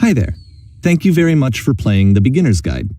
Hi there. Thank you very much for playing the Beginner's Guide.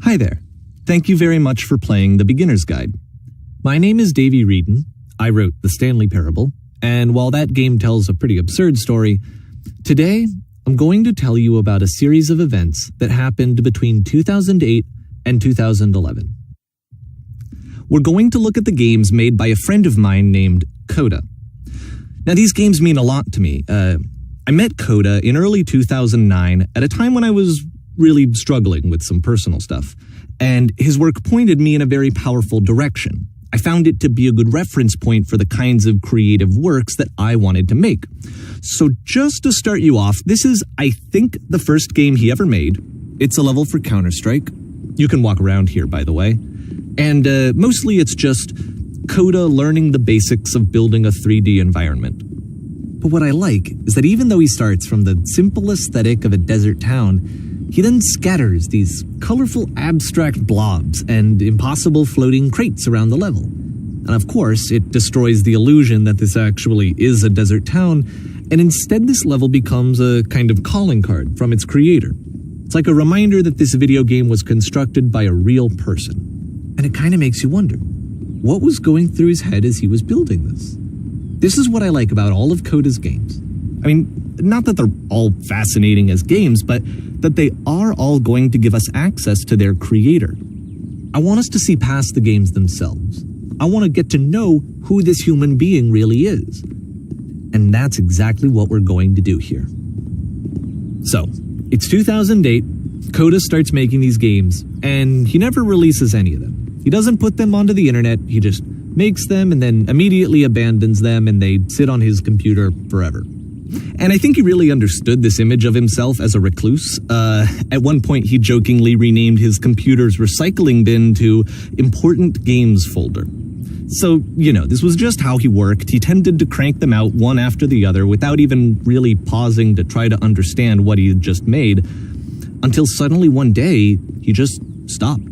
Hi there. Thank you very much for playing the Beginner's Guide. My name is Davey Reedon. I wrote The Stanley Parable, and while that game tells a pretty absurd story, Today, I'm going to tell you about a series of events that happened between 2008 and 2011. We're going to look at the games made by a friend of mine named Coda. Now, these games mean a lot to me. I met Coda in early 2009 at a time when I was really struggling with some personal stuff, and his work pointed me in a very powerful direction. I found it to be a good reference point for the kinds of creative works that I wanted to make. So just to start you off, this is, I think, the first game he ever made. It's a level for Counter-Strike. You can walk around here, by the way. And mostly it's just Coda learning the basics of building a 3D environment. But what I like is that even though he starts from the simple aesthetic of a desert town, he then scatters these colorful abstract blobs and impossible floating crates around the level. And of course, it destroys the illusion that this actually is a desert town, and instead this level becomes a kind of calling card from its creator. It's like a reminder that this video game was constructed by a real person. And it kind of makes you wonder, what was going through his head as he was building this? This is what I like about all of Coda's games. I mean, not that they're all fascinating as games, but that they are all going to give us access to their creator. I want us to see past the games themselves. I want to get to know who this human being really is. And that's exactly what we're going to do here. So, it's 2008, Coda starts making these games, and he never releases any of them. He doesn't put them onto the internet, he just makes them and then immediately abandons them, and they sit on his computer forever. And I think he really understood this image of himself as a recluse. At one point, he jokingly renamed his computer's recycling bin to Important Games Folder. So, this was just how he worked. He tended to crank them out one after the other without even really pausing to try to understand what he had just made, until suddenly one day, he just stopped.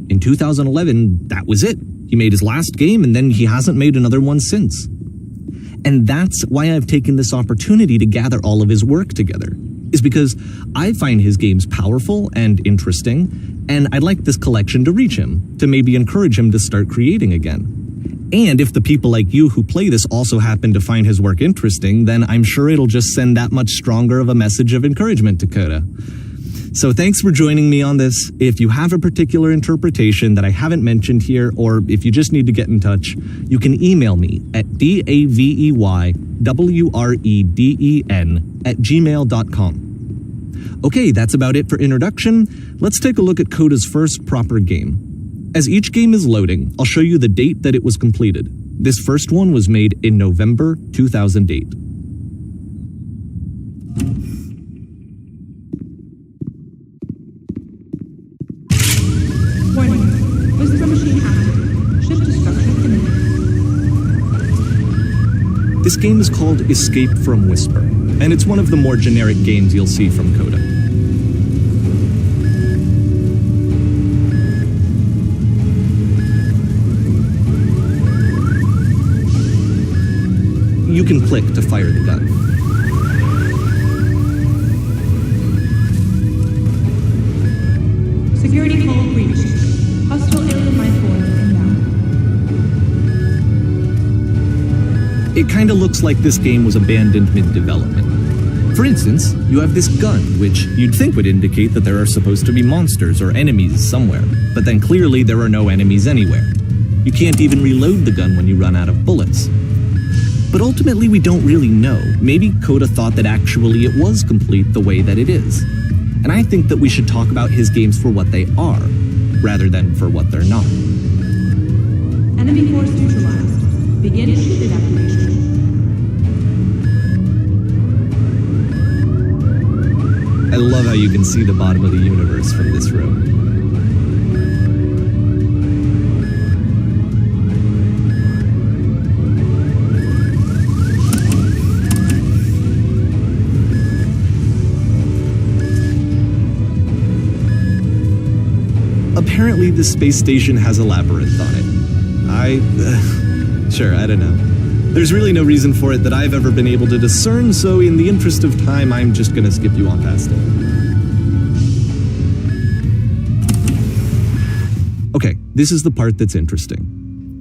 In 2011, that was it. He made his last game, and then he hasn't made another one since. And that's why I've taken this opportunity to gather all of his work together, is because I find his games powerful and interesting, and I'd like this collection to reach him, to maybe encourage him to start creating again. And if the people like you who play this also happen to find his work interesting, then I'm sure it'll just send that much stronger of a message of encouragement to Coda. So thanks for joining me on this. If you have a particular interpretation that I haven't mentioned here, or if you just need to get in touch, you can email me at daveywreden@gmail.com. Okay, that's about it for introduction. Let's take a look at Coda's first proper game. As each game is loading, I'll show you the date that it was completed. This first one was made in November 2008. Warning. Whisper machine active. Ship destruction imminent. This game is called Escape from Whisper, and it's one of the more generic games you'll see from Coda. You can click to fire the gun. Security call breached. Hostile alien life form inbound. It kinda looks like this game was abandoned mid-development. For instance, you have this gun, which you'd think would indicate that there are supposed to be monsters or enemies somewhere, but then clearly there are no enemies anywhere. You can't even reload the gun when you run out of bullets. But ultimately we don't really know. Maybe Coda thought that actually it was complete the way that it is. And I think that we should talk about his games for what they are, rather than for what they're not. Enemy force neutralized. Begin ship evacuation. I love how you can see the bottom of the universe from this room. Apparently, the space station has a labyrinth on it. Sure, I don't know. There's really no reason for it that I've ever been able to discern, so in the interest of time, I'm just gonna skip you on past it. Okay, this is the part that's interesting.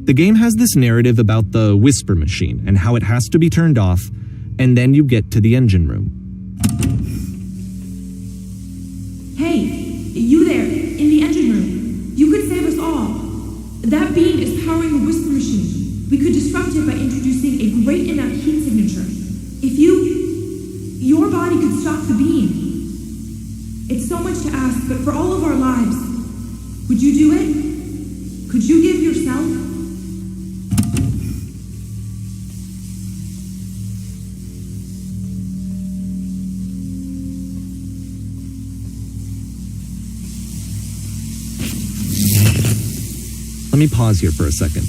The game has this narrative about the Whisper machine and how it has to be turned off, and then you get to the engine room. That beam is powering the whisper machine. We could disrupt it by introducing a great enough heat signature. If your body could stop the beam. It's so much to ask, but for all of our lives, would you do it? Could you give yourself? Let me pause here for a second.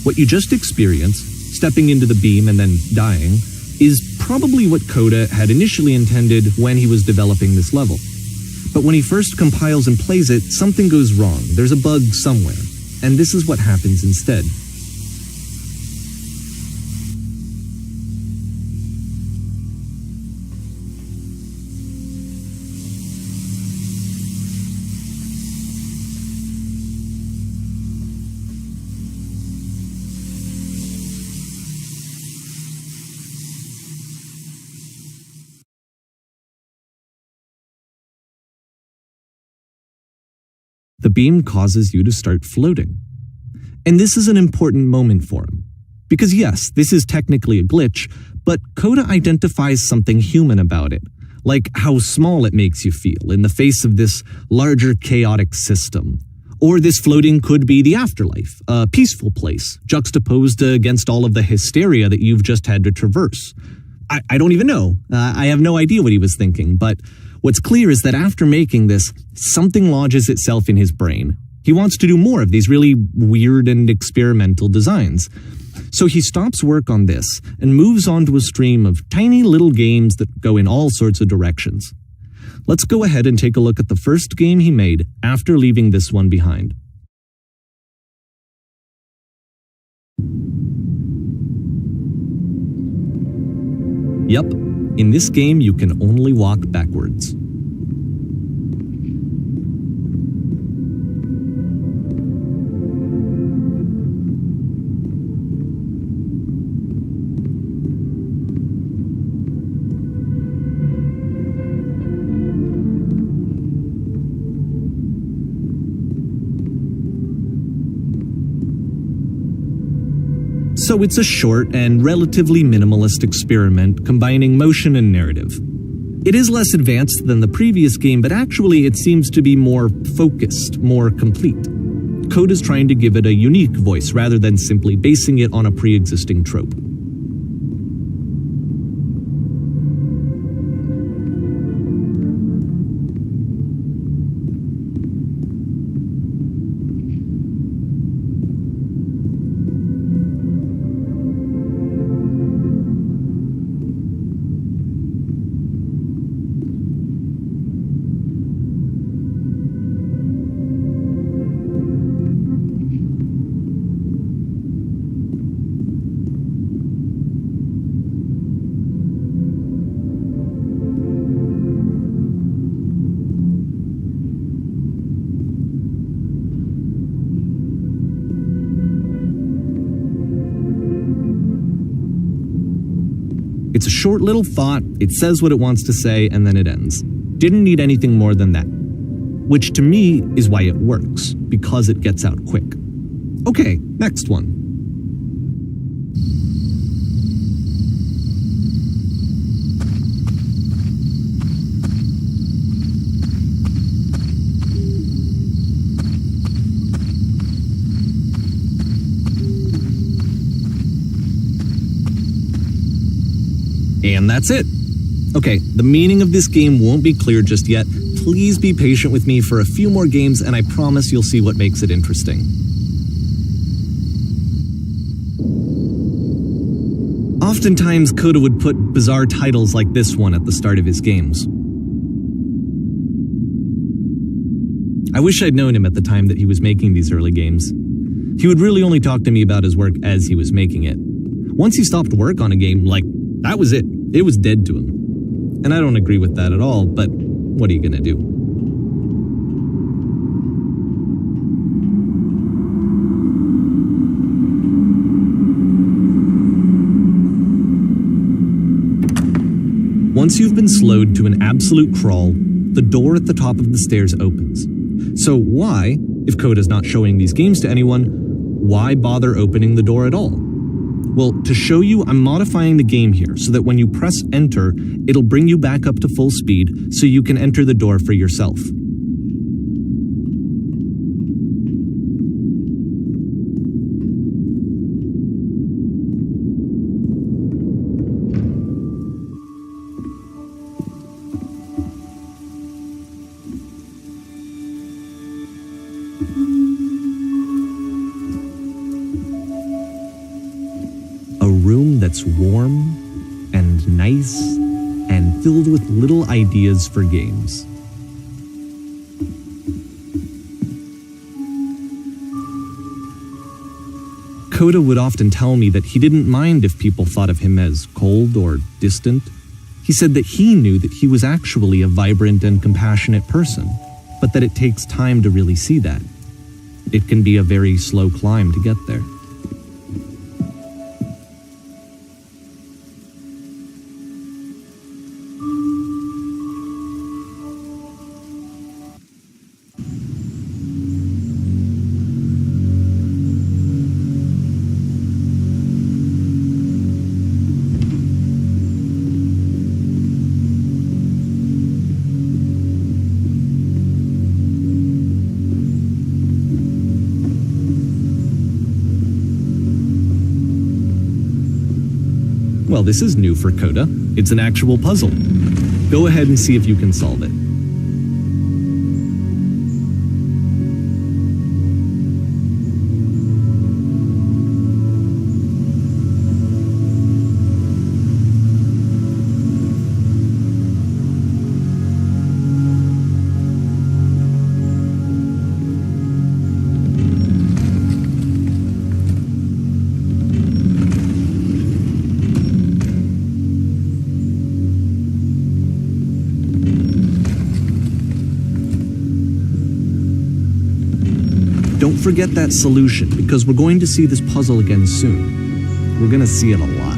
What you just experienced, stepping into the beam and then dying, is probably what Coda had initially intended when he was developing this level. But when he first compiles and plays it, something goes wrong. There's a bug somewhere. And this is what happens instead. The beam causes you to start floating. And this is an important moment for him. Because yes, this is technically a glitch, but Coda identifies something human about it, like how small it makes you feel in the face of this larger chaotic system. Or this floating could be the afterlife, a peaceful place, juxtaposed against all of the hysteria that you've just had to traverse. I don't even know. I have no idea what he was thinking, but what's clear is that after making this, something lodges itself in his brain. He wants to do more of these really weird and experimental designs. So he stops work on this and moves on to a stream of tiny little games that go in all sorts of directions. Let's go ahead and take a look at the first game he made after leaving this one behind. Yep, in this game you can only walk backwards. So it's a short and relatively minimalist experiment combining motion and narrative. It is less advanced than the previous game, but actually it seems to be more focused, more complete. Coda is trying to give it a unique voice rather than simply basing it on a pre-existing trope. It's a short little thought, it says what it wants to say, and then it ends. Didn't need anything more than that. Which to me is why it works, because it gets out quick. Okay, next one. And that's it. Okay, the meaning of this game won't be clear just yet. Please be patient with me for a few more games, and I promise you'll see what makes it interesting. Oftentimes, Coda would put bizarre titles like this one at the start of his games. I wish I'd known him at the time that he was making these early games. He would really only talk to me about his work as he was making it. Once he stopped work on a game, that was it. It was dead to him. And I don't agree with that at all, but what are you gonna do? Once you've been slowed to an absolute crawl, the door at the top of the stairs opens. So why, If Coda's not showing these games to anyone, why bother opening the door at all? Well, to show you, I'm modifying the game here so that when you press enter, it'll bring you back up to full speed so you can enter the door for yourself. A room that's warm and nice and filled with little ideas for games. Coda would often tell me that he didn't mind if people thought of him as cold or distant. He said that he knew that he was actually a vibrant and compassionate person, but that it takes time to really see that. It can be a very slow climb to get there. Well, this is new for Coda. It's an actual puzzle. Go ahead and see if you can solve it. Don't forget that solution, because we're going to see this puzzle again soon. We're going to see it a lot.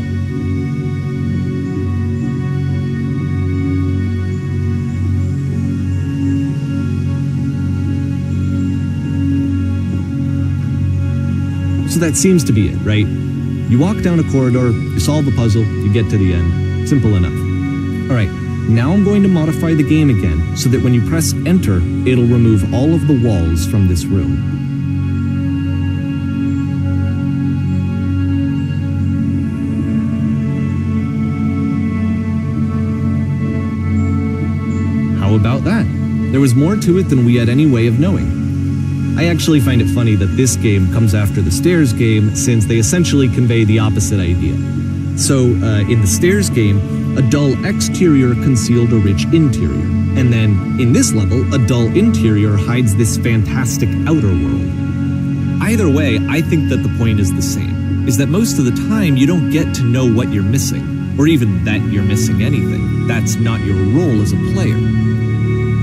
So that seems to be it, right? You walk down a corridor, you solve a puzzle, you get to the end. Simple enough. All right, now I'm going to modify the game again so that when you press enter, it'll remove all of the walls from this room. How about that? There was more to it than we had any way of knowing. I actually find it funny that this game comes after the Stairs game, since they essentially convey the opposite idea. So, in the Stairs game, a dull exterior concealed a rich interior. And then, in this level, a dull interior hides this fantastic outer world. Either way, I think that the point is the same, is that most of the time you don't get to know what you're missing, or even that you're missing anything. That's not your role as a player.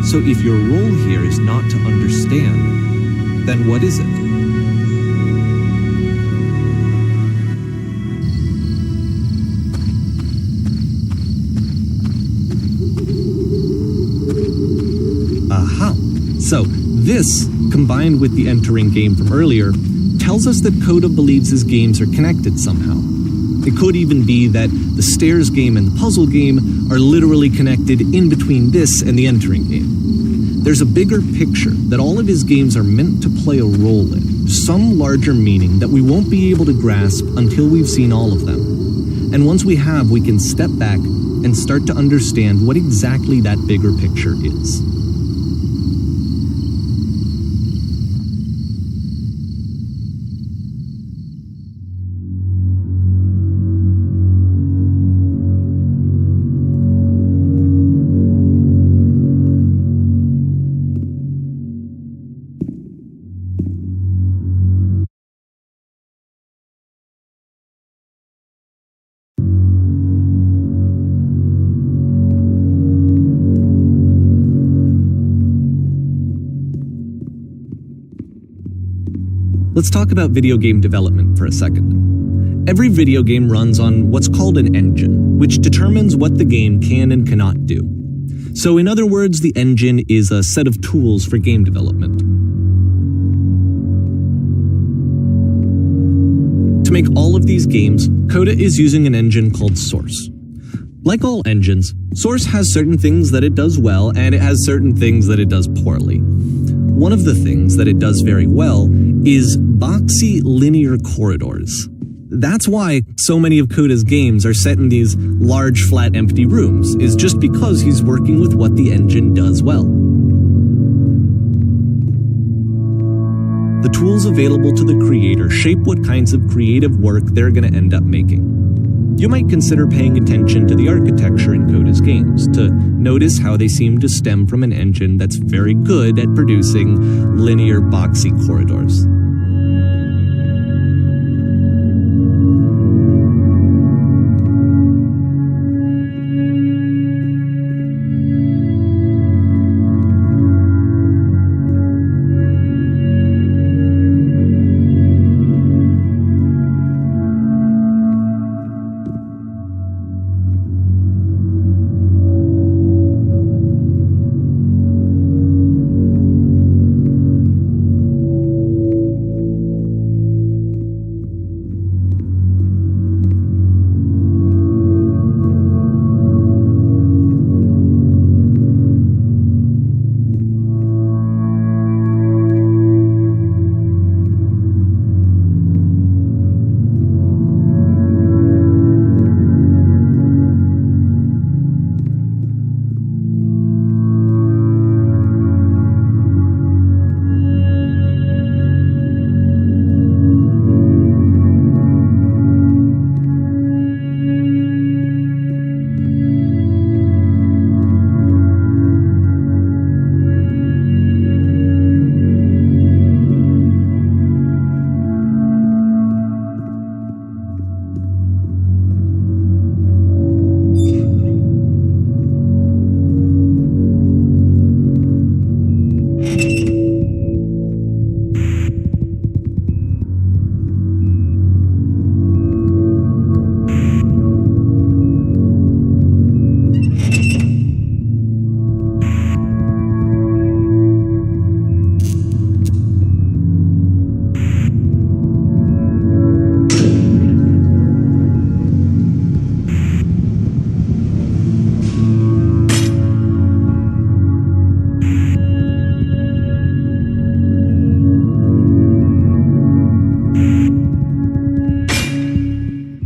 So if your role here is not to understand, then what is it? Aha! So this, combined with the entering game from earlier, tells us that Coda believes his games are connected somehow. It could even be that the Stairs game and the puzzle game are literally connected in between this and the entering game. There's a bigger picture that all of his games are meant to play a role in, some larger meaning that we won't be able to grasp until we've seen all of them. And once we have, we can step back and start to understand what exactly that bigger picture is. Let's talk about video game development for a second. Every video game runs on what's called an engine, which determines what the game can and cannot do. So in other words, the engine is a set of tools for game development. To make all of these games, Coda is using an engine called Source. Like all engines, Source has certain things that it does well, and it has certain things that it does poorly. One of the things that it does very well is boxy linear corridors. That's why so many of Coda's games are set in these large, flat, empty rooms, is just because he's working with what the engine does well. The tools available to the creator shape what kinds of creative work they're going to end up making. You might consider paying attention to the architecture in Coda's games to notice how they seem to stem from an engine that's very good at producing linear, boxy corridors.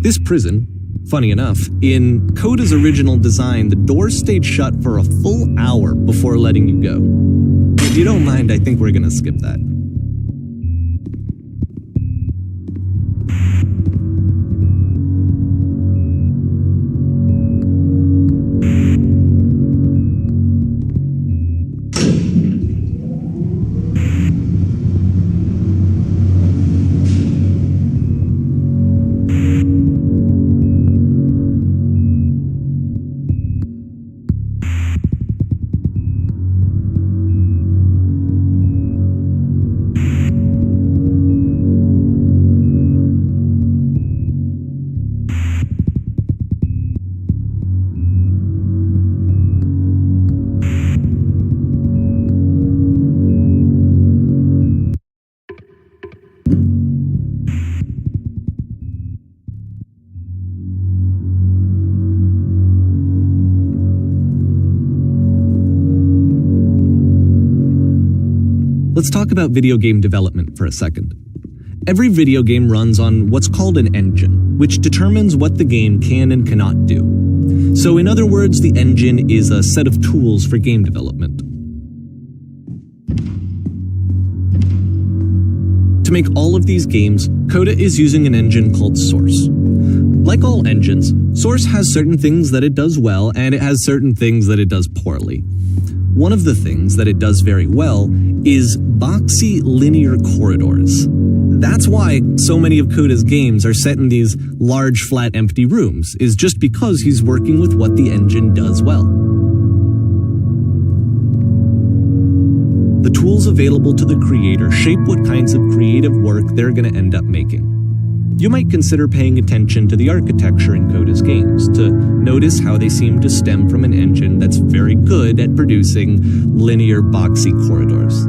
This prison, funny enough, in Coda's original design, the doors stayed shut for a full hour before letting you go. If you don't mind, I think we're gonna skip that. Let's talk about video game development for a second. Every video game runs on what's called an engine, which determines what the game can and cannot do. So in other words, the engine is a set of tools for game development. To make all of these games, Coda is using an engine called Source. Like all engines, Source has certain things that it does well, and it has certain things that it does poorly. One of the things that it does very well is boxy linear corridors. That's why so many of Coda's games are set in these large, flat, empty rooms, is just because he's working with what the engine does well. The tools available to the creator shape what kinds of creative work they're going to end up making. You might consider paying attention to the architecture in Coda's games to notice how they seem to stem from an engine that's very good at producing linear, boxy corridors.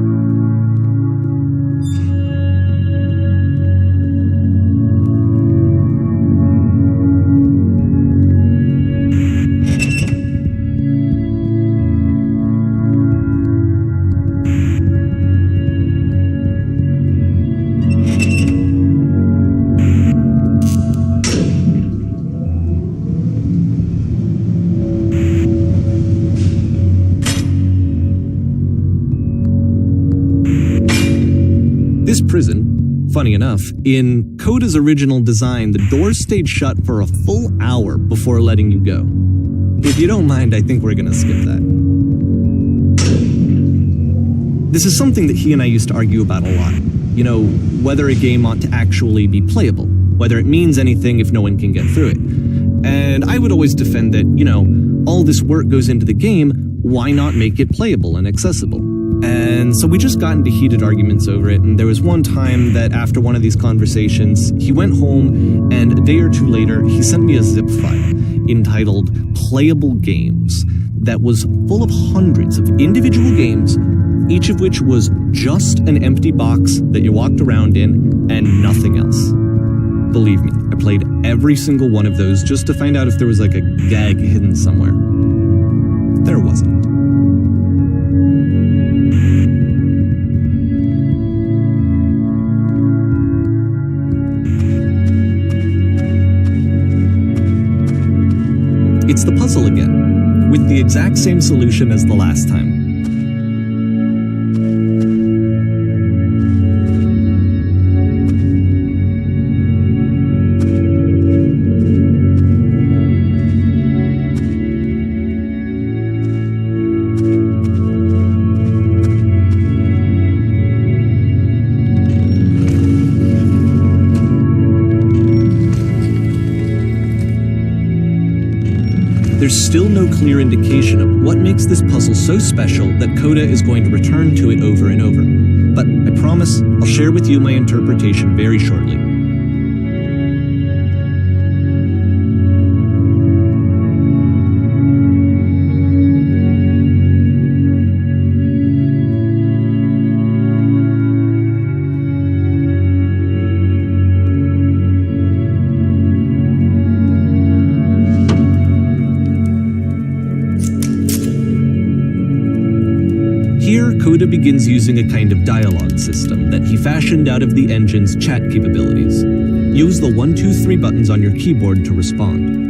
This prison, funny enough, in Coda's original design, the doors stayed shut for a full hour before letting you go. If you don't mind, I think we're gonna skip that. This is something that he and I used to argue about a lot. You know, whether a game ought to actually be playable, whether it means anything if no one can get through it. And I would always defend that, you know, all this work goes into the game, why not make it playable and accessible? And so we just got into heated arguments over it, and there was one time that after one of these conversations, he went home, and a day or two later, he sent me a zip file entitled Playable Games that was full of hundreds of individual games, each of which was just an empty box that you walked around in and nothing else. Believe me, I played every single one of those just to find out if there was like a gag hidden somewhere. There wasn't. It's the puzzle again, with the exact same solution as the last time. There's still no clear indication of what makes this puzzle so special that Coda is going to return to it over and over. But I promise I'll share with you my interpretation very shortly. Here, Coda begins using a kind of dialogue system that he fashioned out of the engine's chat capabilities. Use the 1, 2, 3 buttons on your keyboard to respond.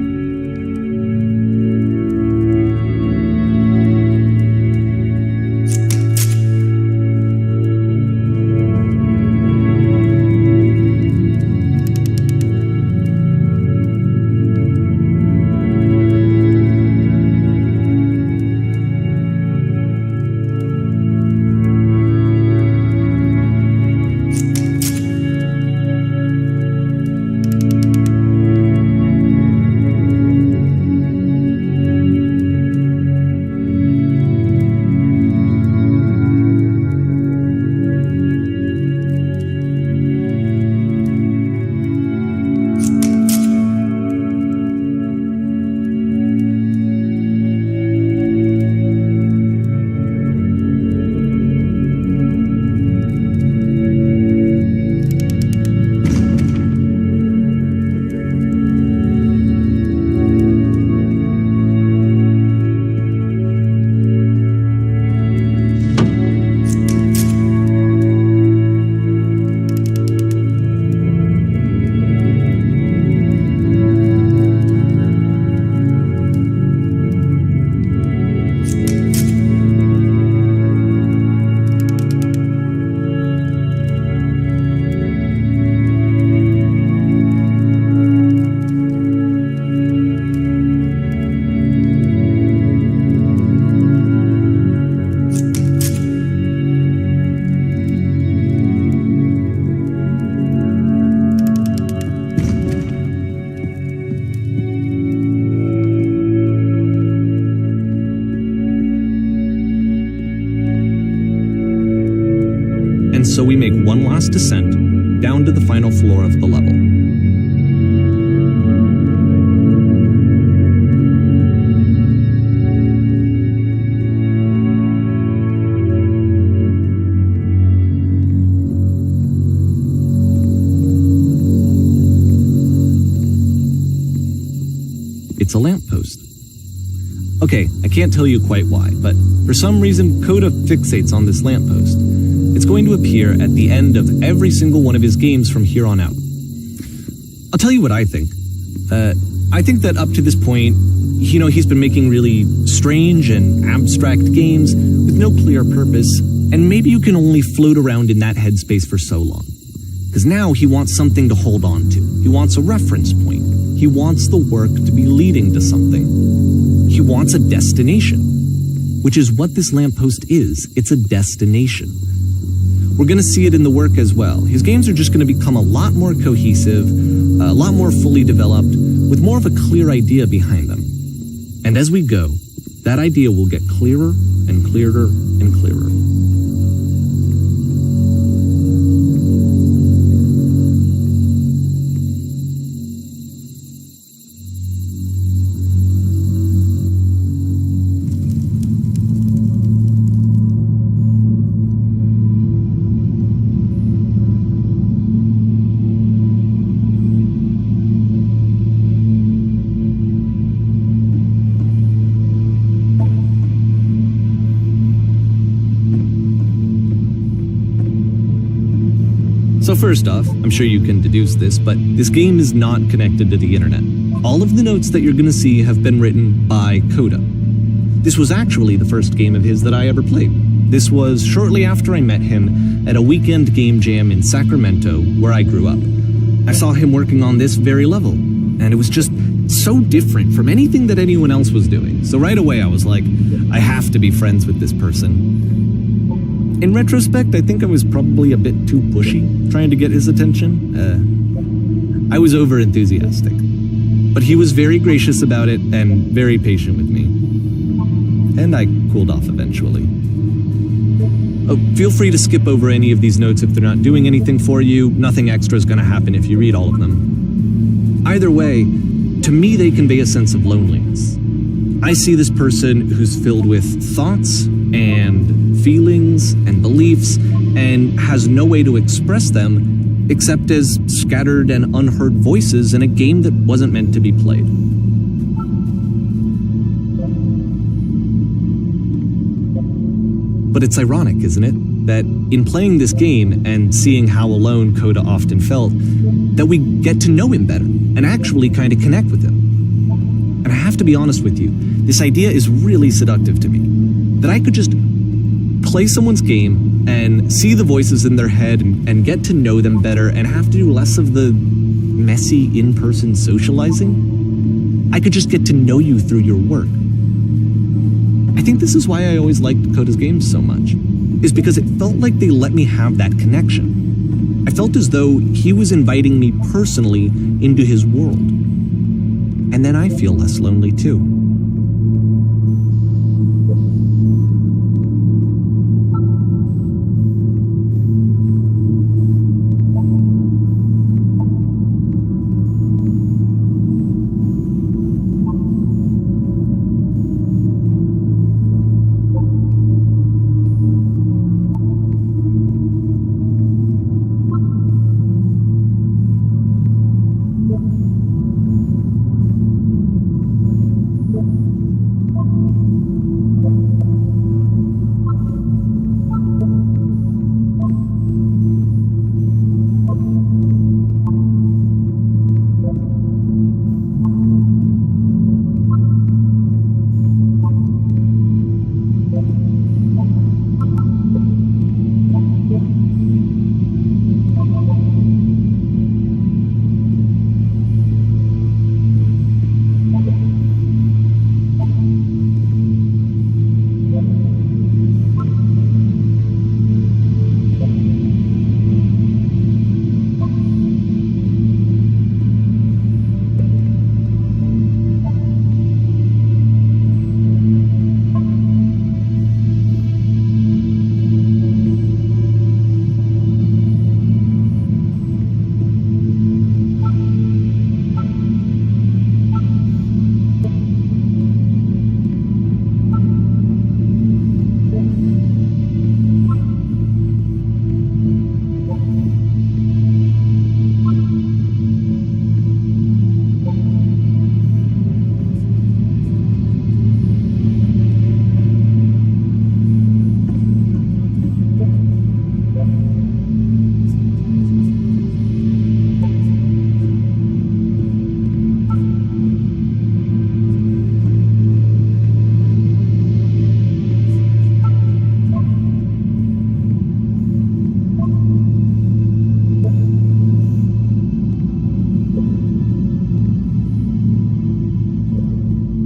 So we make one last descent down to the final floor of the level. It's a lamppost. Okay, I can't tell you quite why, but for some reason Coda fixates on this lamppost. It's going to appear at the end of every single one of his games from here on out. I'll tell you what I think. I think that up to this point, you know, he's been making really strange and abstract games with no clear purpose, And maybe you can only float around in that headspace for so long. Because now he wants something to hold on to. He wants a reference point. He wants the work to be leading to something. He wants a destination, which is what this lamppost is. It's a destination. We're going to see it in the work as well. His games are just going to become a lot more cohesive, a lot more fully developed, with more of a clear idea behind them. And as we go, that idea will get clearer and clearer and clearer. So first off, I'm sure you can deduce this, but this game is not connected to the internet. All of the notes that you're going to see have been written by Coda. This was actually the first game of his that I ever played. This was shortly after I met him at a weekend game jam in Sacramento, where I grew up. I saw him working on this very level, and it was just so different from anything that anyone else was doing. So right away I was like, I have to be friends with this person. In retrospect, I think I was probably a bit too pushy, trying to get his attention. I was over-enthusiastic. But he was very gracious about it and very patient with me. And I cooled off eventually. Oh, feel free to skip over any of these notes if they're not doing anything for you. Nothing extra is going to happen if you read all of them. Either way, to me they convey a sense of loneliness. I see this person who's filled with thoughts and feelings and beliefs and has no way to express them except as scattered and unheard voices in a game that wasn't meant to be played. But it's ironic, isn't it, that in playing this game and seeing how alone Coda often felt, that we get to know him better and actually kind of connect with him. And I have to be honest with you, this idea is really seductive to me. That I could just play someone's game and see the voices in their head and get to know them better and have to do less of the messy in-person socializing. I could just get to know you through your work. I think this is why I always liked Coda's games so much, is because it felt like they let me have that connection. I felt as though he was inviting me personally into his world. And then I feel less lonely too.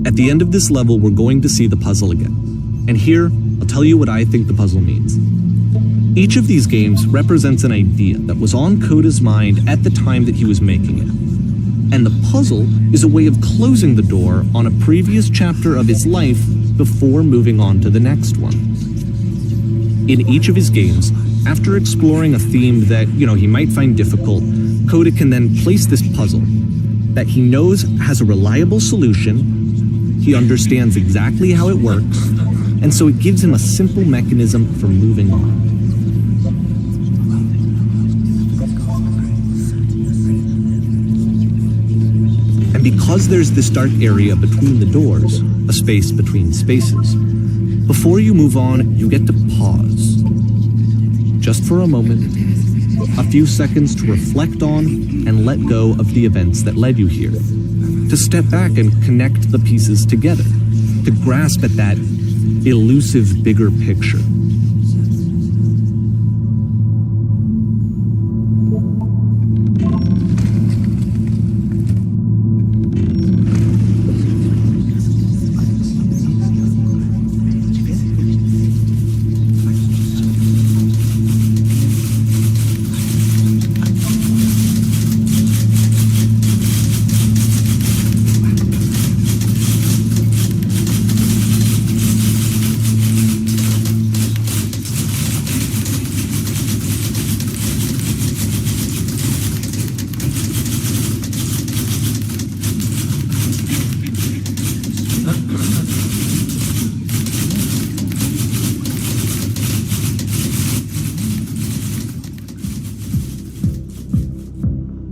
At the end of this level, we're going to see the puzzle again. And here, I'll tell you what I think the puzzle means. Each of these games represents an idea that was on Coda's mind at the time that he was making it. And the puzzle is a way of closing the door on a previous chapter of his life before moving on to the next one. In each of his games, after exploring a theme that, he might find difficult, Coda can then place this puzzle that he knows has a reliable solution, he understands exactly how it works, and so it gives him a simple mechanism for moving on. And because there's this dark area between the doors, a space between spaces, before you move on, you get to pause. Just for a moment, a few seconds to reflect on and let go of the events that led you here, to step back and connect the pieces together, to grasp at that elusive bigger picture.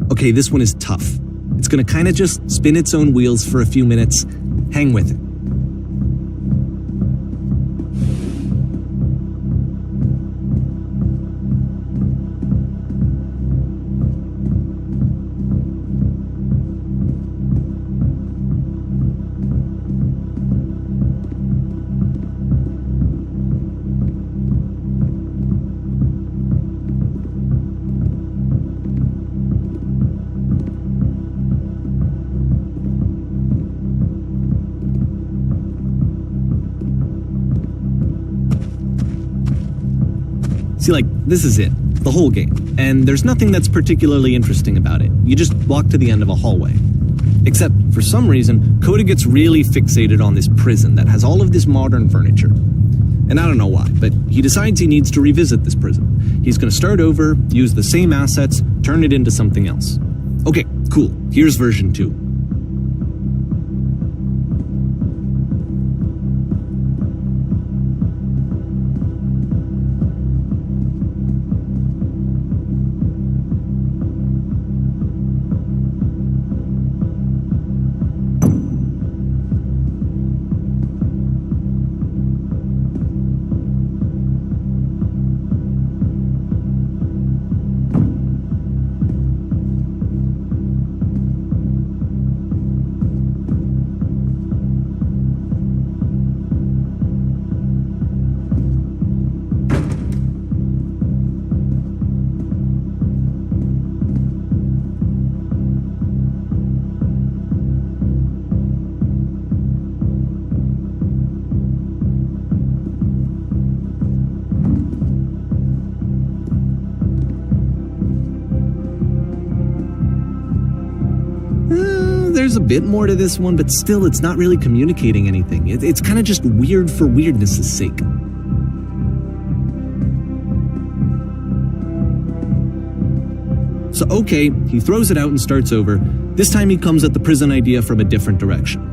Okay, this one is tough. It's gonna kind of just spin its own wheels for a few minutes. Hang with it. See, this is it, the whole game, and there's nothing that's particularly interesting about it. You just walk to the end of a hallway. Except, for some reason, Coda gets really fixated on this prison that has all of this modern furniture. And I don't know why, but he decides he needs to revisit this prison. He's gonna start over, use the same assets, turn it into something else. Okay, cool, here's version 2. There's a bit more to this one, but still it's not really communicating anything. It's kind of just weird for weirdness' sake. So okay, he throws it out and starts over. This time he comes at the prison idea from a different direction.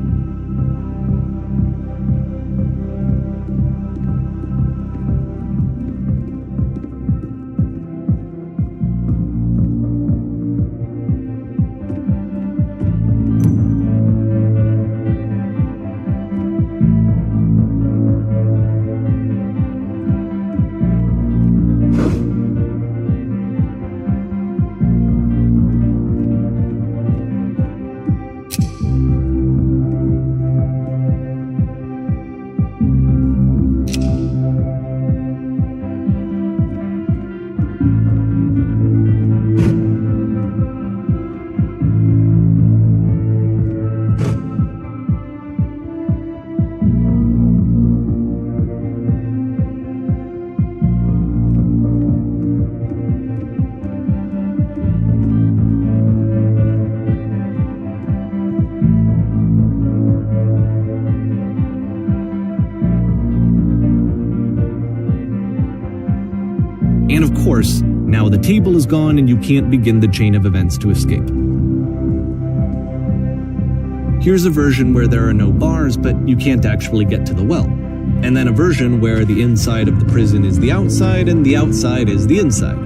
course, now the table is gone and you can't begin the chain of events to escape. Here's a version where there are no bars, but you can't actually get to the well. And then a version where the inside of the prison is the outside and the outside is the inside.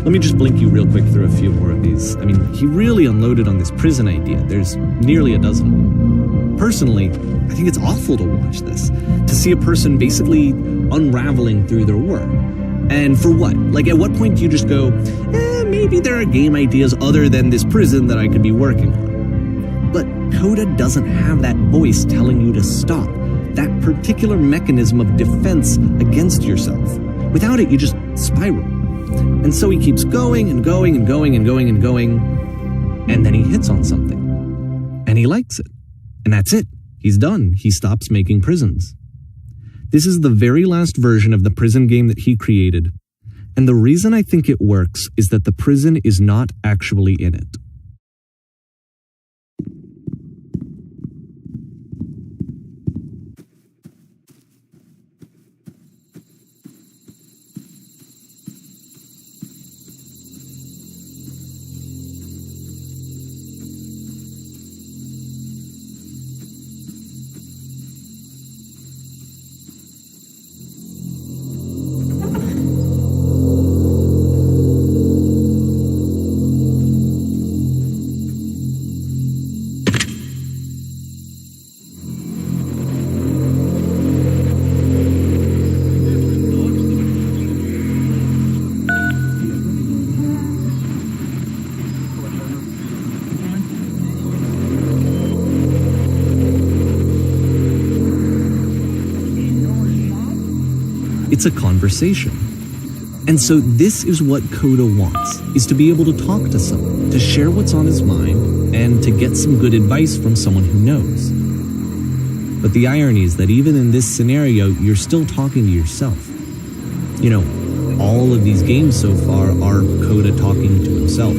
Let me just blink you real quick through a few more of these. I mean, he really unloaded on this prison idea. There's nearly a dozen. Personally, I think it's awful to watch this, to see a person basically unraveling through their work. And for what? Like, at what point do you just go, maybe there are game ideas other than this prison that I could be working on? But Coda doesn't have that voice telling you to stop, that particular mechanism of defense against yourself. Without it, you just spiral. And so he keeps going and going and going and going and going, and then he hits on something. And he likes it. And that's it. He's done. He stops making prisons. This is the very last version of the prison game that he created. And the reason I think it works is that the prison is not actually in it. It's a conversation. And so this is what Coda wants, is to be able to talk to someone, to share what's on his mind, and to get some good advice from someone who knows. But the irony is that even in this scenario, you're still talking to yourself. You know, all of these games so far are Coda talking to himself.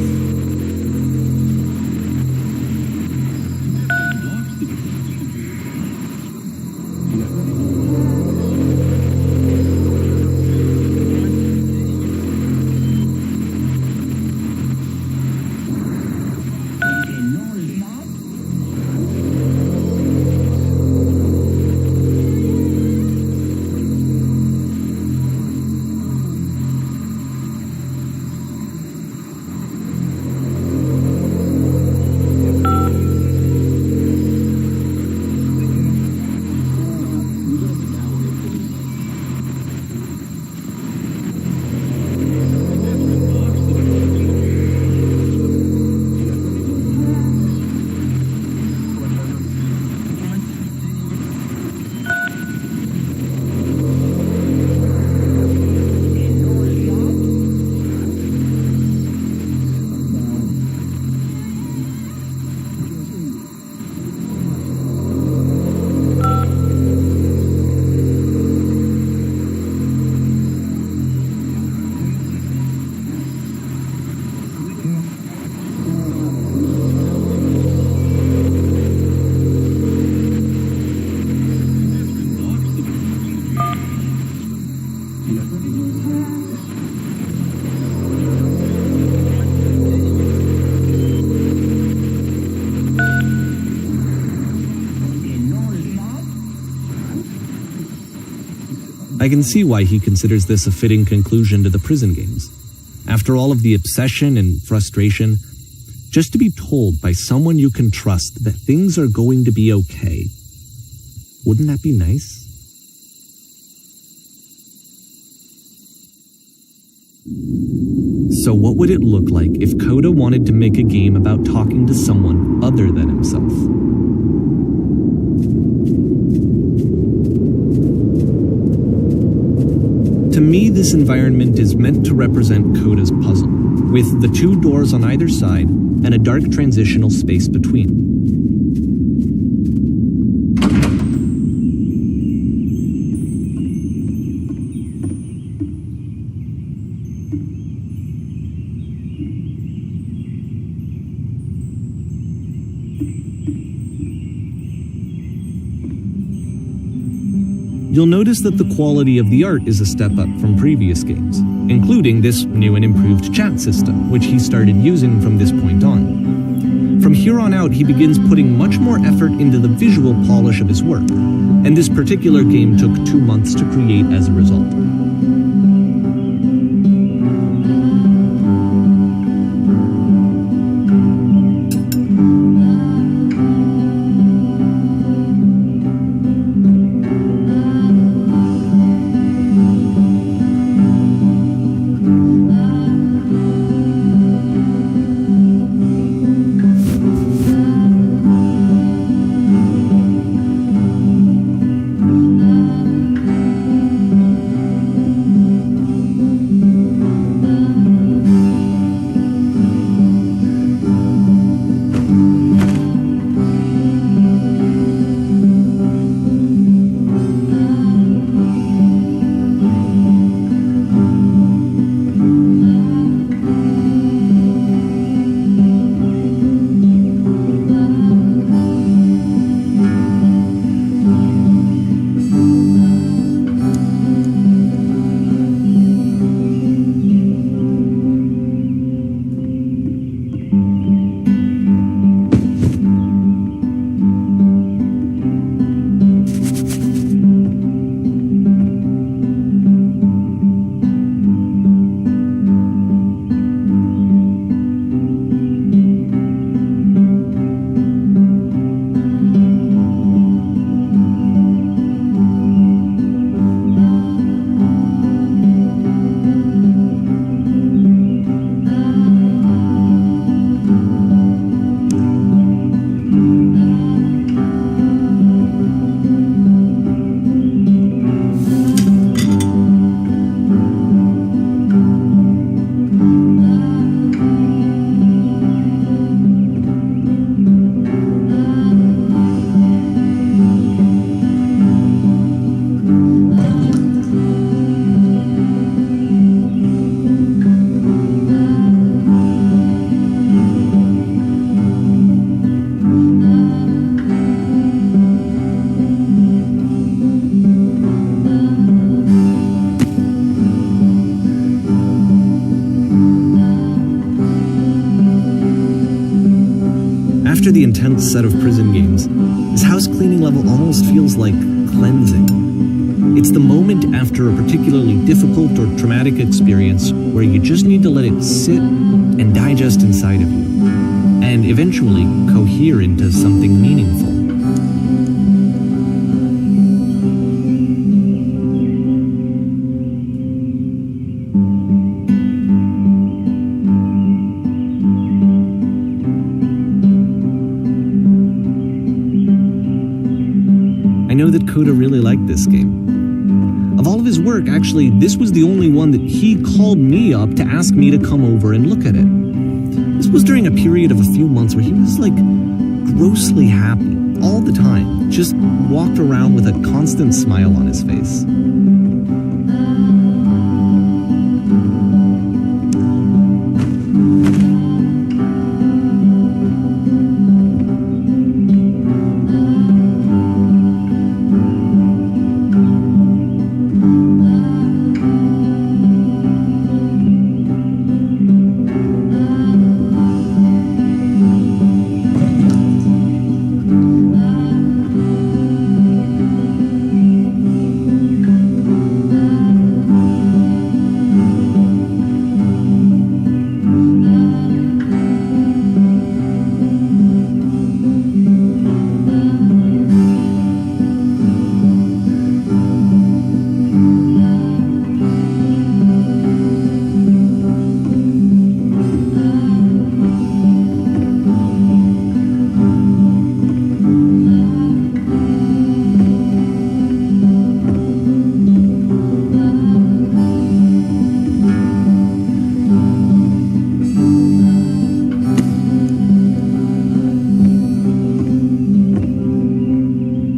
I can see why he considers this a fitting conclusion to the prison games. After all of the obsession and frustration, just to be told by someone you can trust that things are going to be okay. Wouldn't that be nice? So what would it look like if Coda wanted to make a game about talking to someone other than himself? To me, this environment is meant to represent Coda's puzzle, with the two doors on either side and a dark transitional space between. you'll notice that the quality of the art is a step up from previous games, including this new and improved chat system, which he started using from this point on. From here on out, he begins putting much more effort into the visual polish of his work, and this particular game took 2 months to create as a result. After the intense set of prison games, this house cleaning level almost feels like cleansing. It's the moment after a particularly difficult or traumatic experience where you just need to let it sit and digest inside of you, and eventually cohere into something meaningful. I know that Coda really liked this game. Of all of his work, actually, this was the only one that he called me up to ask me to come over and look at it. This was during a period of a few months where he was like grossly happy all the time, just walked around with a constant smile on his face.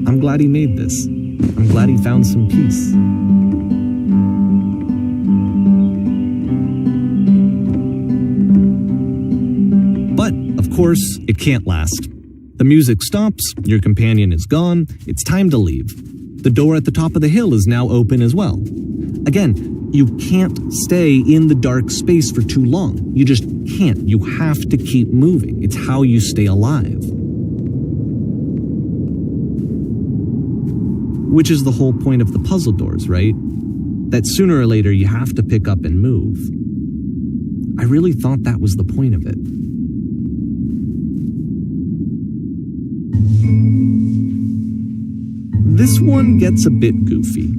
I'm glad he made this. I'm glad he found some peace. But, of course, it can't last. The music stops, your companion is gone, it's time to leave. The door at the top of the hill is now open as well. Again, you can't stay in the dark space for too long. You just can't. You have to keep moving. It's how you stay alive. Which is the whole point of the puzzle doors, right? That sooner or later you have to pick up and move. I really thought that was the point of it. This one gets a bit goofy.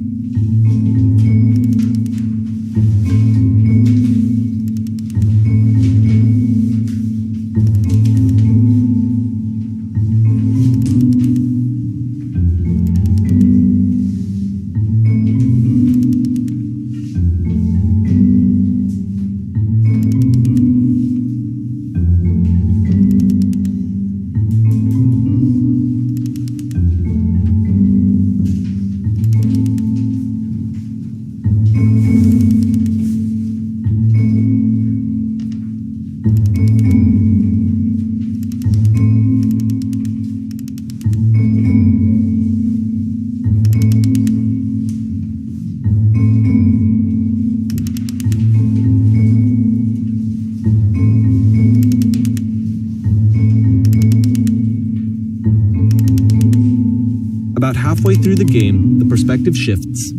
About halfway through the game, the perspective shifts.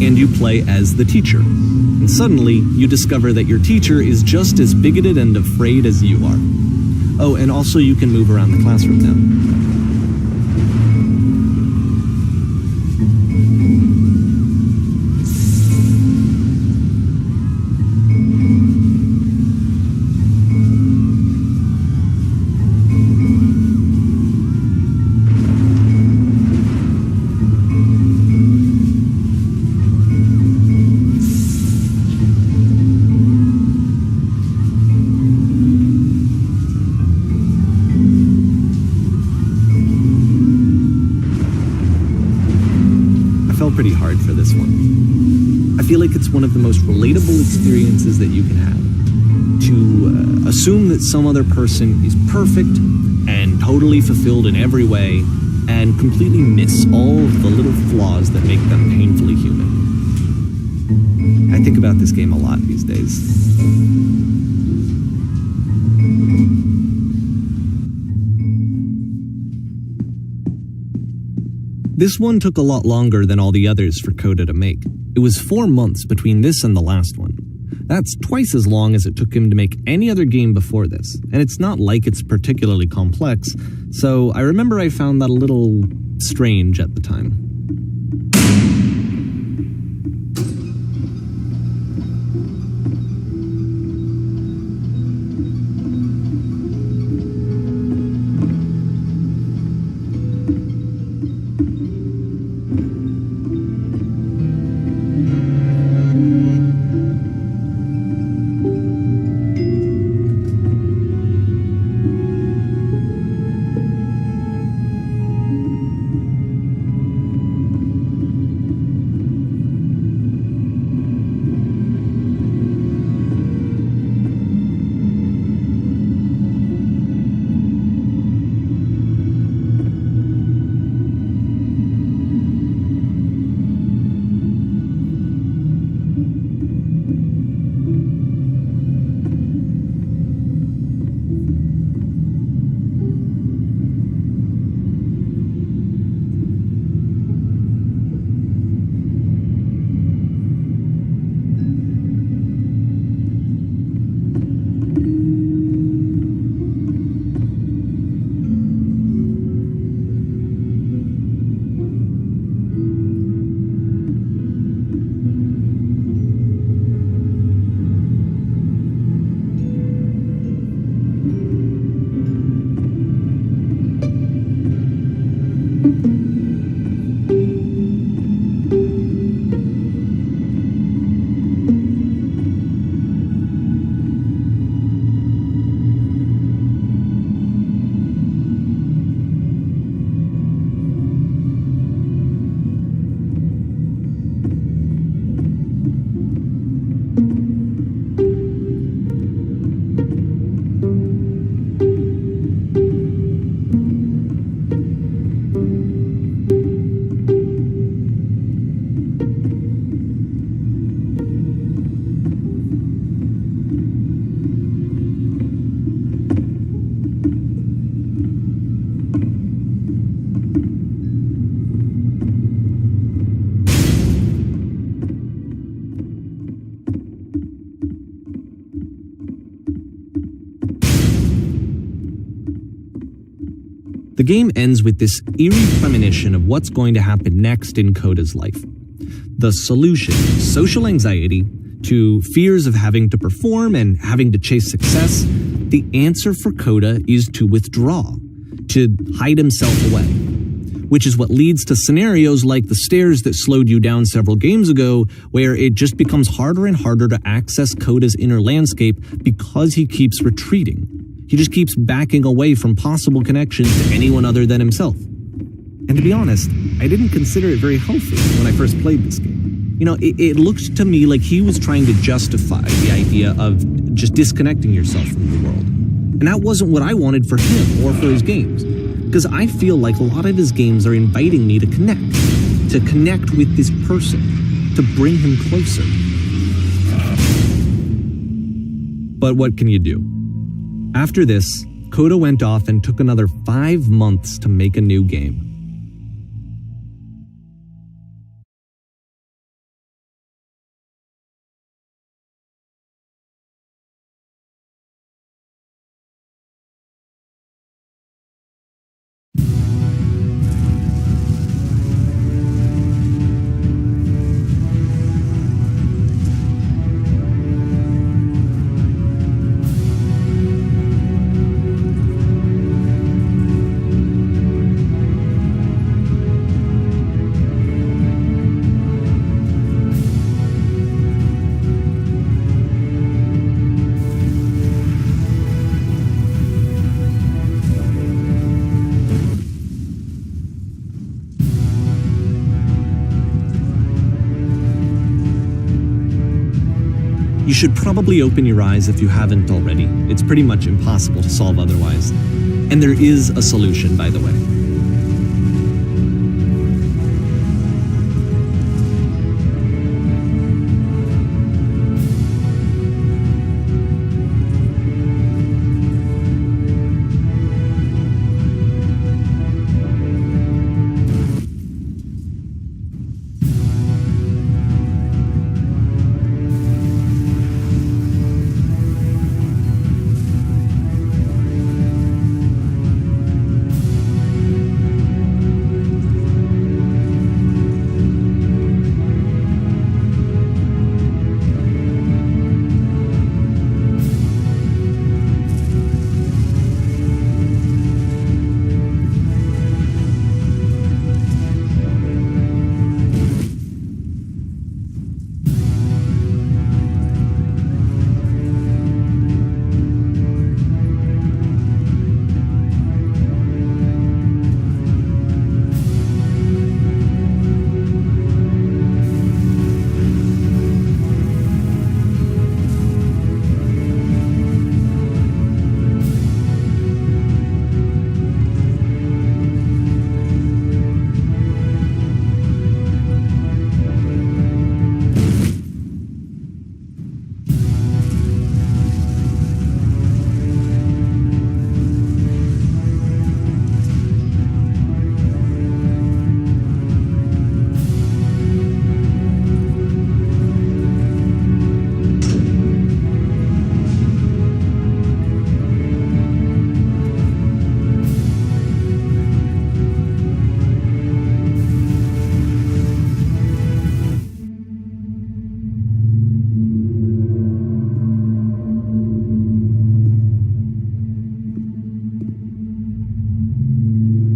And you play as the teacher. And suddenly, you discover that your teacher is just as bigoted and afraid as you are. Oh, and also you can move around the classroom now. Pretty hard for this one. I feel like it's one of the most relatable experiences that you can have. To assume that some other person is perfect and totally fulfilled in every way and completely miss all of the little flaws that make them painfully human. I think about this game a lot these days. This one took a lot longer than all the others for Coda to make. It was 4 months between this and the last one. That's twice as long as it took him to make any other game before this, and it's not like it's particularly complex, so I remember I found that a little strange at the time. The game ends with this eerie premonition of what's going to happen next in Coda's life. The solution, social anxiety, to fears of having to perform and having to chase success, the answer for Coda is to withdraw, to hide himself away. Which is what leads to scenarios like the stairs that slowed you down several games ago, where it just becomes harder and harder to access Coda's inner landscape because he keeps retreating. He just keeps backing away from possible connections to anyone other than himself. And to be honest, I didn't consider it very healthy when I first played this game. It looked to me like he was trying to justify the idea of just disconnecting yourself from the world. And that wasn't what I wanted for him or for his games. Because I feel like a lot of his games are inviting me to connect with this person, to bring him closer. But what can you do? After this, Coda went off and took another 5 months to make a new game. You should probably open your eyes if you haven't already. It's pretty much impossible to solve otherwise. And there is a solution, by the way.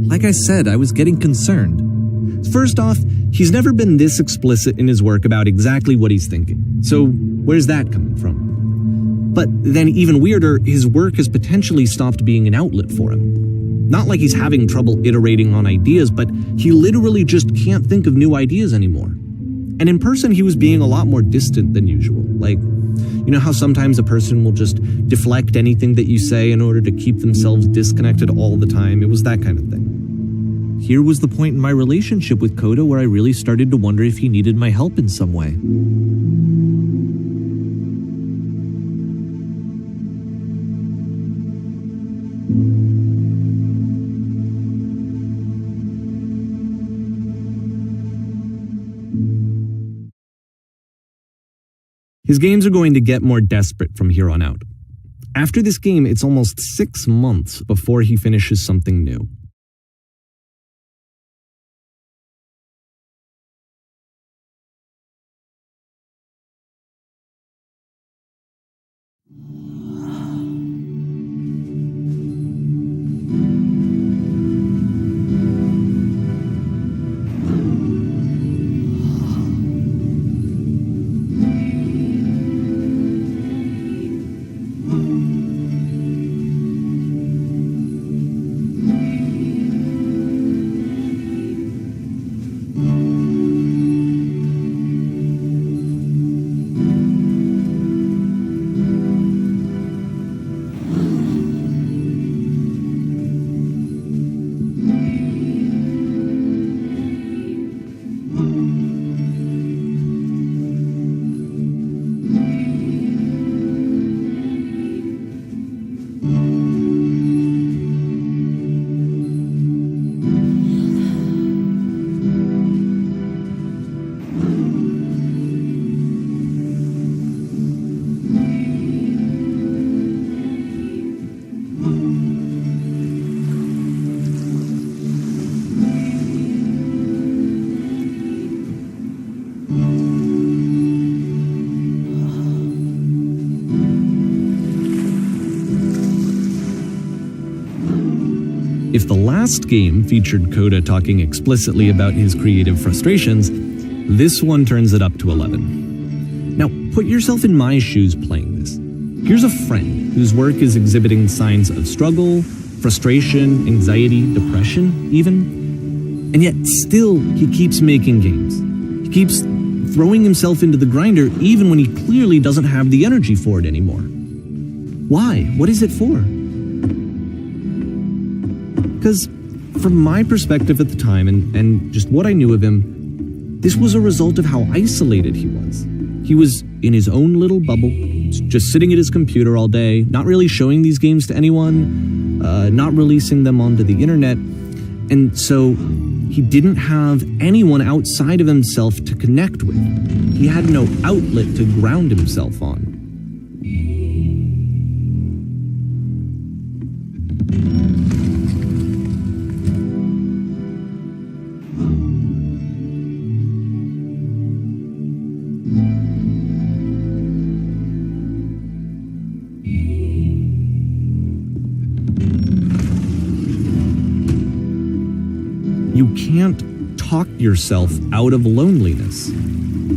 Like I said, I was getting concerned. First off, he's never been this explicit in his work about exactly what he's thinking. So where's that coming from? But then even weirder, his work has potentially stopped being an outlet for him. Not like he's having trouble iterating on ideas, but he literally just can't think of new ideas anymore. And in person, he was being a lot more distant than usual. Like, you know how sometimes a person will just deflect anything that you say in order to keep themselves disconnected all the time? It was that kind of thing. Here was the point in my relationship with Coda where I really started to wonder if he needed my help in some way. His games are going to get more desperate from here on out. After this game, it's almost 6 months before he finishes something new. If the last game featured Coda talking explicitly about his creative frustrations, this one turns it up to 11. Now, put yourself in my shoes playing this. Here's a friend whose work is exhibiting signs of struggle, frustration, anxiety, depression, even. And yet still, he keeps making games. He keeps throwing himself into the grinder even when he clearly doesn't have the energy for it anymore. Why? What is it for? Because from my perspective at the time and just what I knew of him, this was a result of how isolated he was. He was in his own little bubble, just sitting at his computer all day, not really showing these games to anyone, not releasing them onto the internet. And so he didn't have anyone outside of himself to connect with. He had no outlet to ground himself on. You can't talk yourself out of loneliness.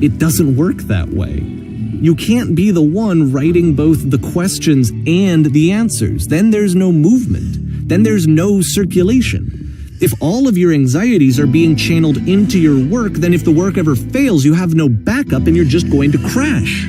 It doesn't work that way. You can't be the one writing both the questions and the answers. Then there's no movement. Then there's no circulation. If all of your anxieties are being channeled into your work, then if the work ever fails, you have no backup and you're just going to crash.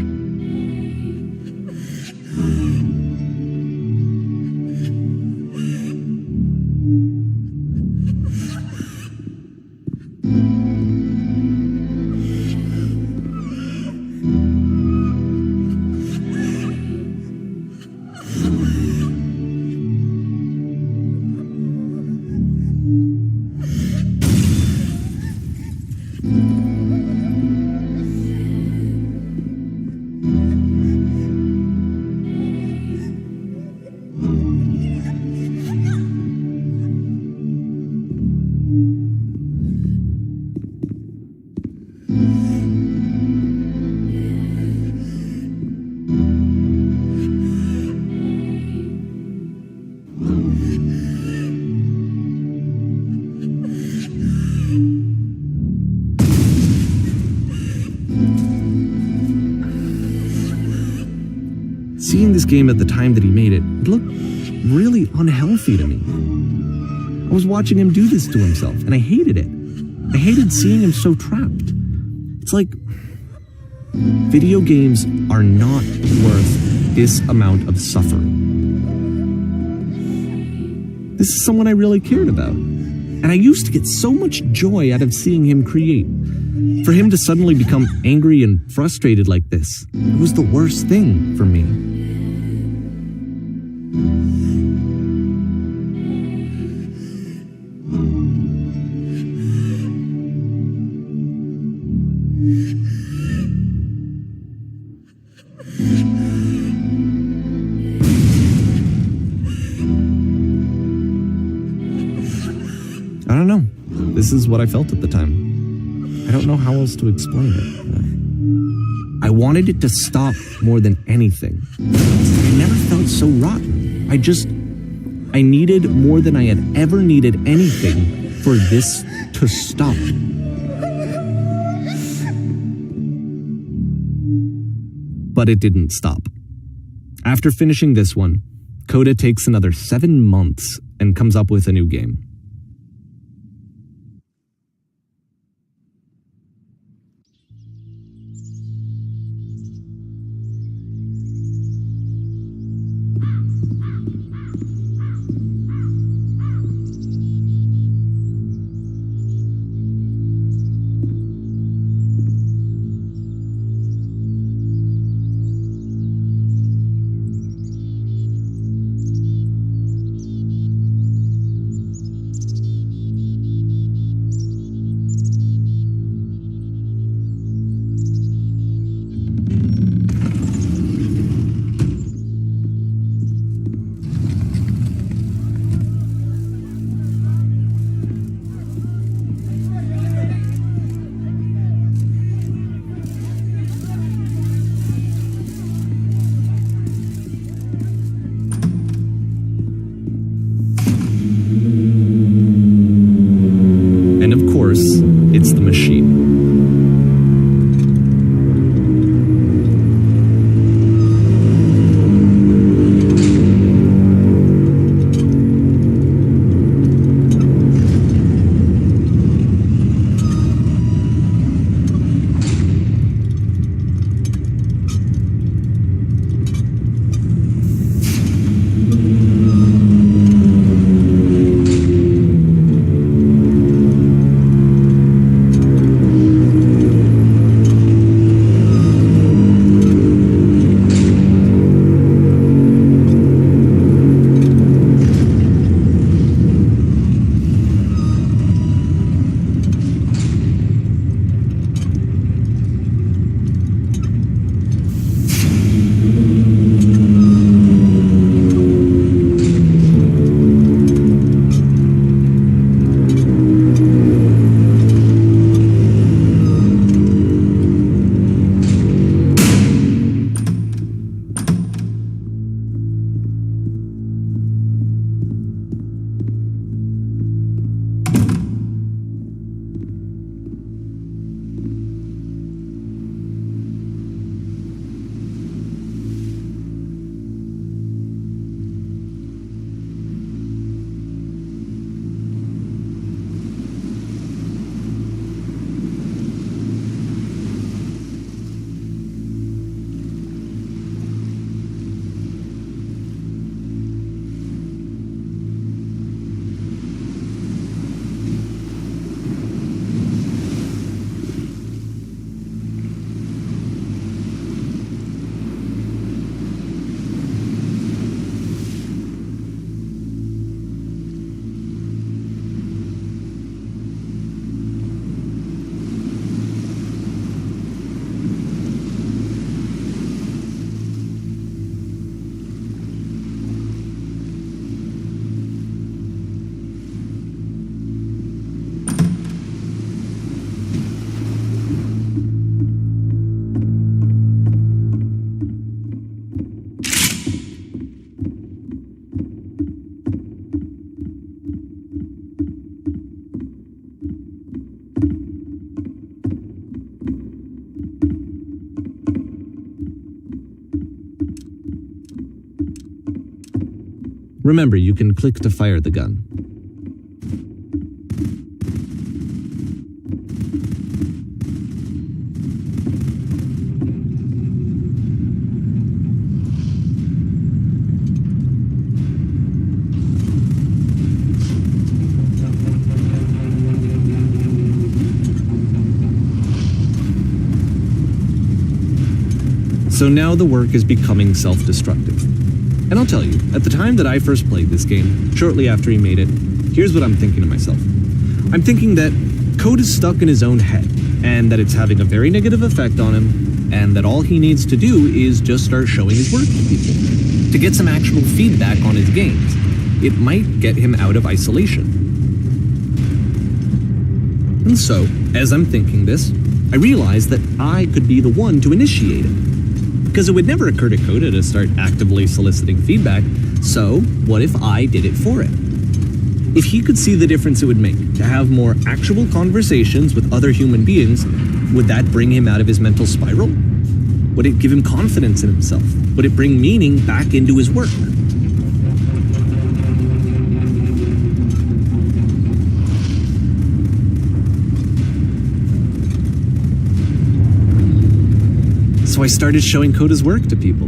Seeing this game at the time that he made it, it looked really unhealthy to me. I was watching him do this to himself, and I hated it. I hated seeing him so trapped. It's like, video games are not worth this amount of suffering. This is someone I really cared about. And I used to get so much joy out of seeing him create. For him to suddenly become angry and frustrated like this, it was the worst thing for me. I don't know. This is what I felt at the time. I don't know how else to explain it. I wanted it to stop more than anything. I never felt so rotten. I needed more than I had ever needed anything for this to stop. But it didn't stop. After finishing this one, Coda takes another 7 months and comes up with a new game. And of course, it's the machine. Remember, you can click to fire the gun. So now the work is becoming self-destructive. And I'll tell you, at the time that I first played this game, shortly after he made it, here's what I'm thinking to myself. I'm thinking that Code is stuck in his own head, and that it's having a very negative effect on him, and that all he needs to do is just start showing his work to people, to get some actual feedback on his games. It might get him out of isolation. And so, as I'm thinking this, I realize that I could be the one to initiate it. Because it would never occur to Coda to start actively soliciting feedback, so what if I did it for him? If he could see the difference it would make to have more actual conversations with other human beings, would that bring him out of his mental spiral? Would it give him confidence in himself? Would it bring meaning back into his work? So I started showing Coda's work to people.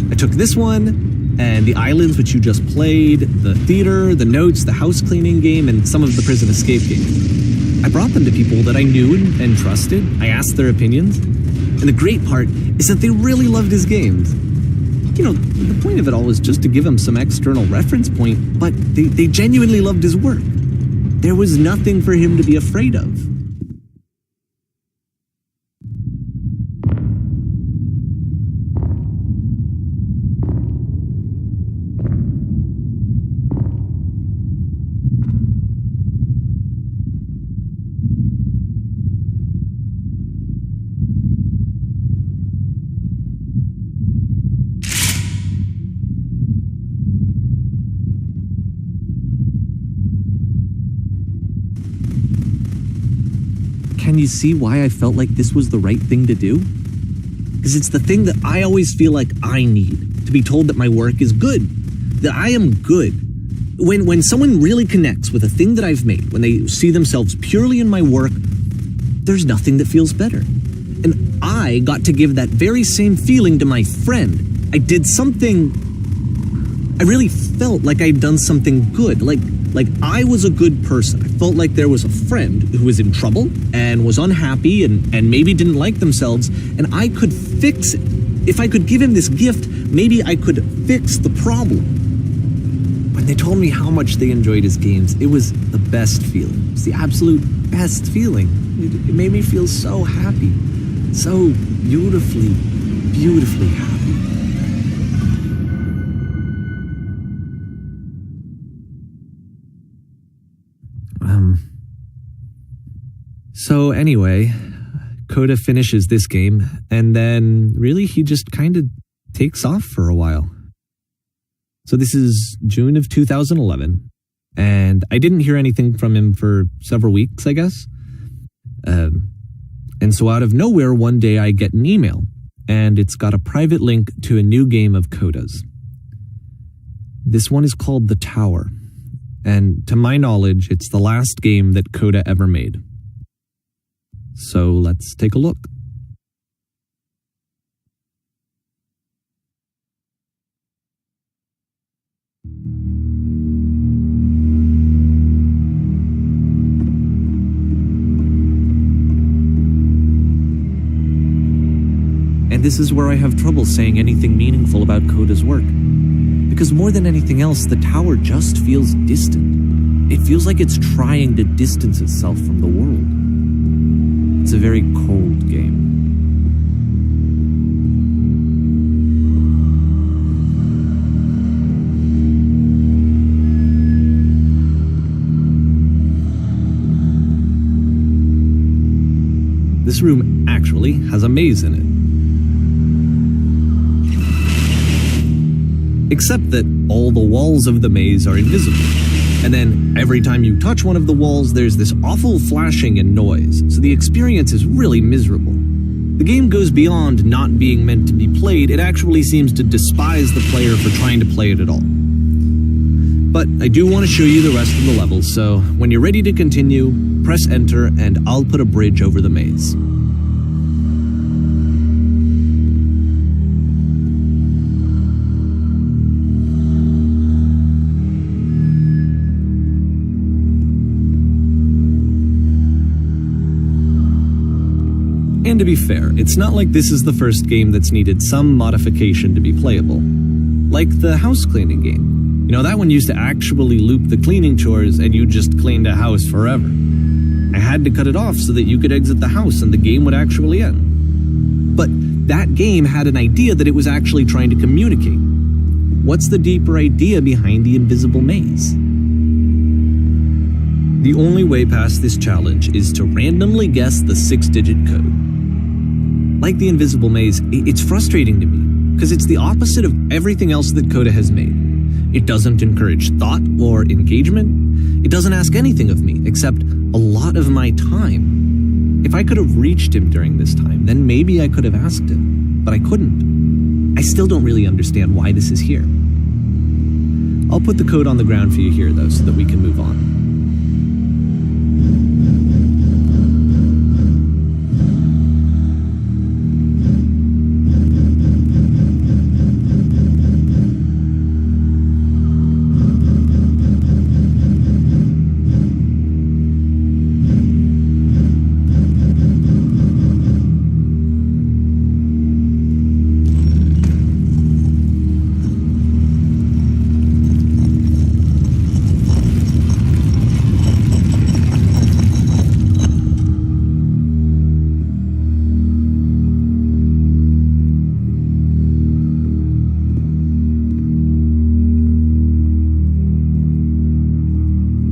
I took this one, and the islands which you just played, the theater, the notes, the house cleaning game, and some of the prison escape games. I brought them to people that I knew and trusted. I asked their opinions. And the great part is that they really loved his games. You know, the point of it all was just to give him some external reference point, but they genuinely loved his work. There was nothing for him to be afraid of. can you see why I felt like this was the right thing to do? Because it's the thing that I always feel like I need, to be told that my work is good, that I am good. When someone really connects with a thing that I've made, when they see themselves purely in my work, there's nothing that feels better. And I got to give that very same feeling to my friend. I did something, I really felt like I'd done something good, like I was a good person. I felt like there was a friend who was in trouble and was unhappy and maybe didn't like themselves, and I could fix it. If I could give him this gift, maybe I could fix the problem. When they told me how much they enjoyed his games, it was the best feeling. It was the absolute best feeling. It made me feel so happy, so beautifully, beautifully happy. So anyway, Coda finishes this game, and then really he just kind of takes off for a while. So this is June of 2011, and I didn't hear anything from him for several weeks, I guess. And so out of nowhere, one day I get an email, and it's got a private link to a new game of Coda's. This one is called The Tower, and to my knowledge, it's the last game that Coda ever made. So let's take a look. And this is where I have trouble saying anything meaningful about Coda's work. Because more than anything else, The Tower just feels distant. It feels like it's trying to distance itself from the world. It's a very cold game. This room actually has a maze in it. Except that all the walls of the maze are invisible. And then every time you touch one of the walls, there's this awful flashing and noise, so the experience is really miserable. The game goes beyond not being meant to be played, it actually seems to despise the player for trying to play it at all. But I do want to show you the rest of the levels, so when you're ready to continue, press enter and I'll put a bridge over the maze. And to be fair, it's not like this is the first game that's needed some modification to be playable. Like the house cleaning game. You know, that one used to actually loop the cleaning chores and you just cleaned a house forever. I had to cut it off so that you could exit the house and the game would actually end. But that game had an idea that it was actually trying to communicate. What's the deeper idea behind the invisible maze? The only way past this challenge is to randomly guess the 6-digit code. Like the invisible maze, it's frustrating to me, because it's the opposite of everything else that Coda has made. It doesn't encourage thought or engagement. It doesn't ask anything of me, except a lot of my time. If I could have reached him during this time, then maybe I could have asked him, but I couldn't. I still don't really understand why this is here. I'll put the code on the ground for you here, though, so that we can move on.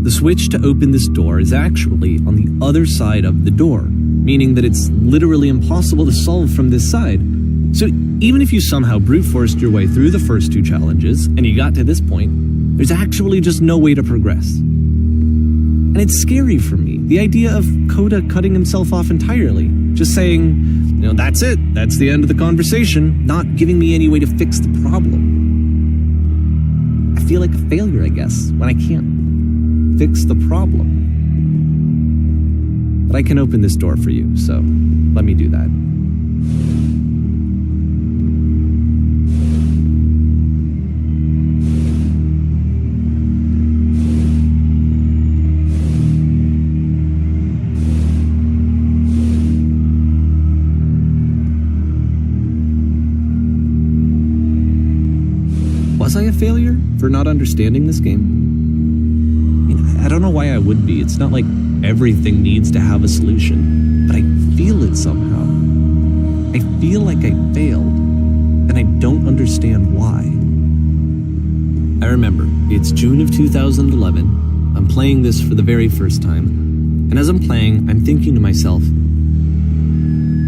The switch to open this door is actually on the other side of the door, meaning that it's literally impossible to solve from this side. So even if you somehow brute forced your way through the first two challenges, and you got to this point, there's actually just no way to progress. And it's scary for me, The idea of Coda cutting himself off entirely, just saying, that's it, that's the end of the conversation, not giving me any way to fix the problem. I feel like a failure, I guess, when I can't fix the problem. But I can open this door for you, so let me do that. Was I a failure for not understanding this game? I don't know why I would be. It's not like everything needs to have a solution, but I feel it somehow. I feel like I failed, and I don't understand why. I remember, it's June of 2011. I'm playing this for the very first time, and as I'm playing, I'm thinking to myself,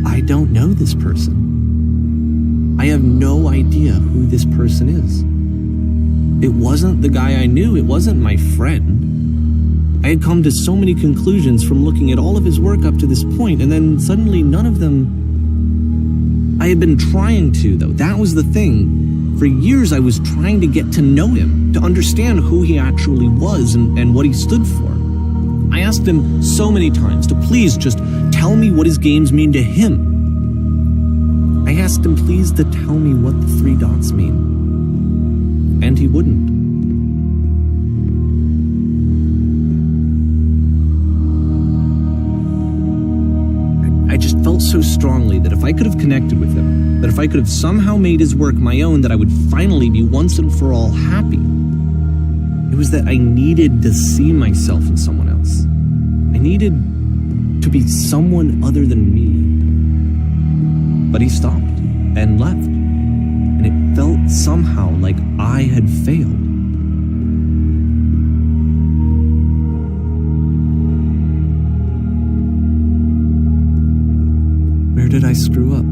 I don't know this person. I have no idea who this person is. It wasn't the guy I knew. It wasn't my friend. I had come to so many conclusions from looking at all of his work up to this point, and then suddenly none of them... I had been trying to, though. That was the thing. For years, I was trying to get to know him, to understand who he actually was and what he stood for. I asked him so many times to please just tell me what his games mean to him. I asked him please to tell me what the 3 dots mean. And he wouldn't. I just felt so strongly that if I could have connected with him, that if I could have somehow made his work my own, that I would finally be once and for all happy. It was that I needed to see myself in someone else. I needed to be someone other than me. But he stopped and left. And it felt somehow like I had failed. Where did I screw up?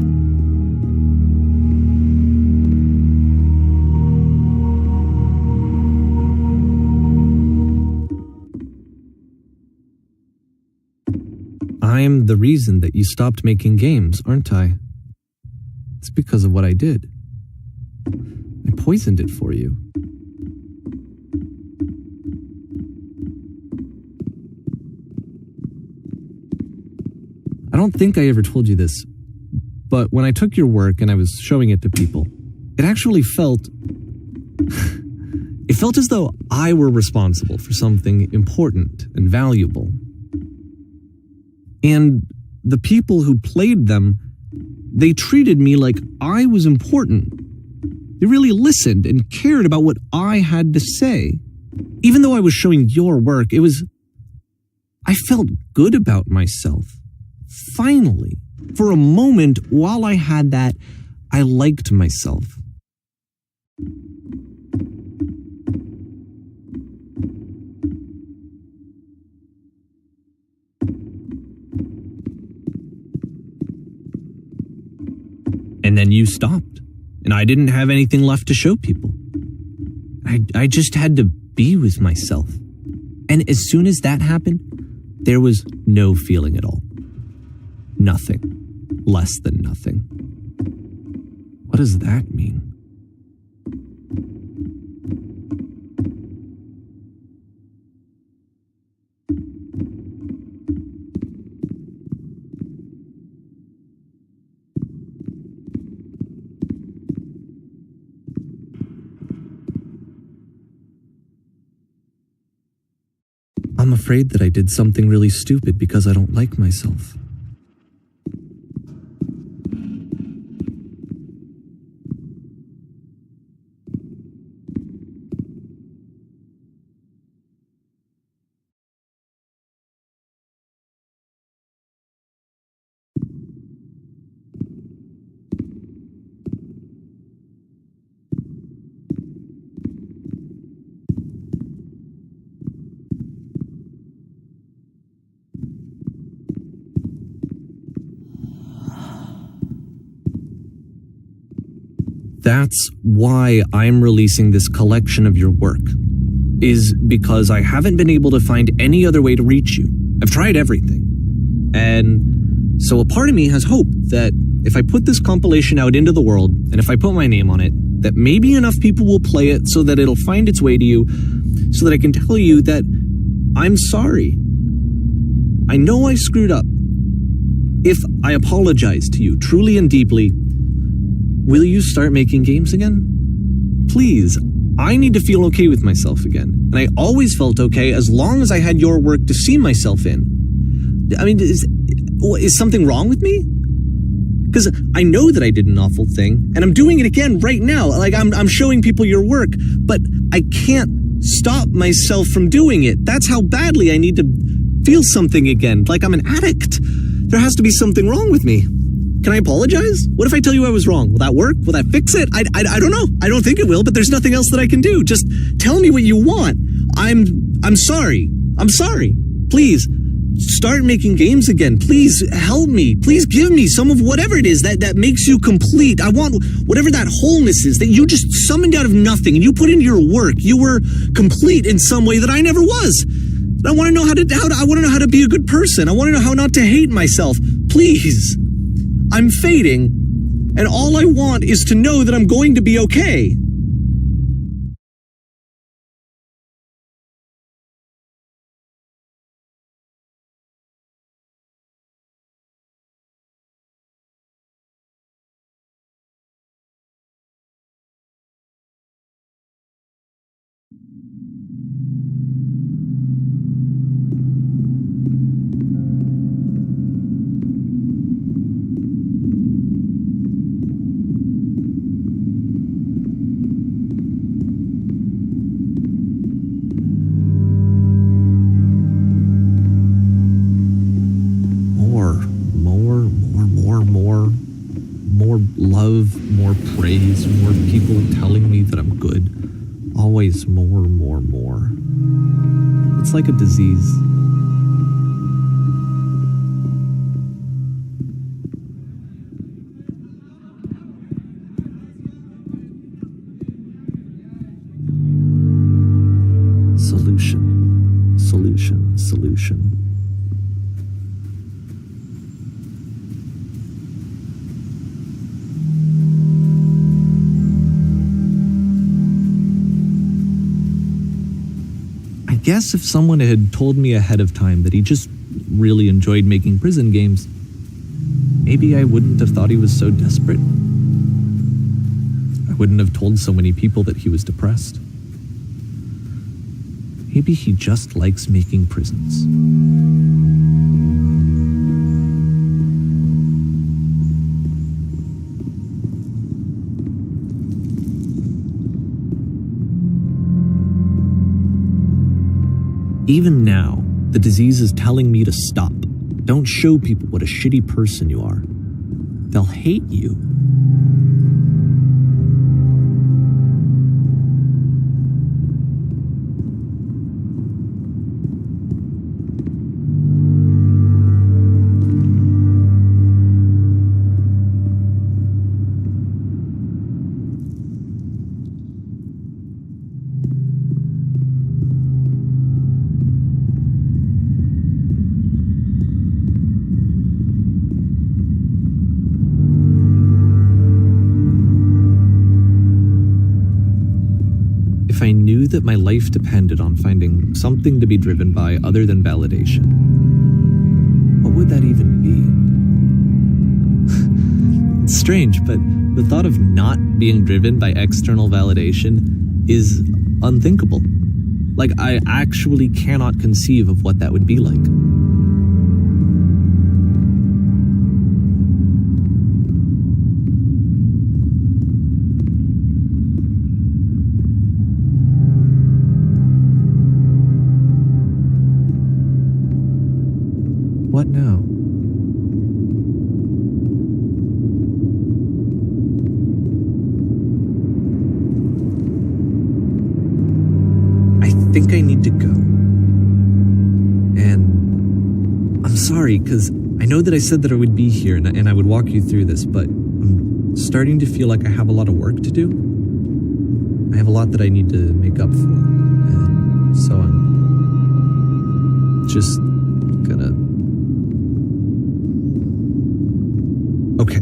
I'm the reason that you stopped making games, aren't I? It's because of what I did. I poisoned it for you. I don't think I ever told you this, but when I took your work and I was showing it to people, it actually felt... it felt as though I were responsible for something important and valuable. And the people who played them, they treated me like I was important. They really listened and cared about what I had to say. Even though I was showing your work, I felt good about myself. Finally, for a moment, while I had that, I liked myself. And then you stopped, and I didn't have anything left to show people. I just had to be with myself. And as soon as that happened, there was no feeling at all. Nothing. Less than nothing. What does that mean? I'm afraid that I did something really stupid because I don't like myself. That's why I'm releasing this collection of your work, is because I haven't been able to find any other way to reach you. I've tried everything. And so a part of me has hope that if I put this compilation out into the world, and if I put my name on it, that maybe enough people will play it so that it'll find its way to you, so that I can tell you that I'm sorry. I know I screwed up. If I apologize to you truly and deeply, will you start making games again? Please, I need to feel okay with myself again. And I always felt okay as long as I had your work to see myself in. I mean, is something wrong with me? Because I know that I did an awful thing, and I'm doing it again right now. Like, I'm showing people your work, but I can't stop myself from doing it. That's how badly I need to feel something again, like I'm an addict. There has to be something wrong with me. Can I apologize? What if I tell you I was wrong? Will that work? Will that fix it? I don't know. I don't think it will, but there's nothing else that I can do. Just tell me what you want. I'm sorry. I'm sorry. Please, start making games again. Please help me. Please give me some of whatever it is that makes you complete. I want whatever that wholeness is that you just summoned out of nothing and you put into your work. You were complete in some way that I never was. I want to know I want to know how to be a good person. I want to know how not to hate myself. Please. I'm fading, and all I want is to know that I'm going to be okay. More love, more praise, more people telling me that I'm good. Always more. It's like a disease. Solution. I guess if someone had told me ahead of time that he just really enjoyed making prison games, maybe I wouldn't have thought he was so desperate. I wouldn't have told so many people that he was depressed. Maybe he just likes making prisons. Even now, the disease is telling me to stop. Don't show people what a shitty person you are. They'll hate you. If I knew that my life depended on finding something to be driven by other than validation, what would that even be? It's strange, but the thought of not being driven by external validation is unthinkable. Like, I actually cannot conceive of what that would be like. What now? I think I need to go. And I'm sorry, because I know that I said that I would be here and I would walk you through this, but I'm starting to feel like I have a lot of work to do. I have a lot that I need to make up for. And so I'm just gonna Okay.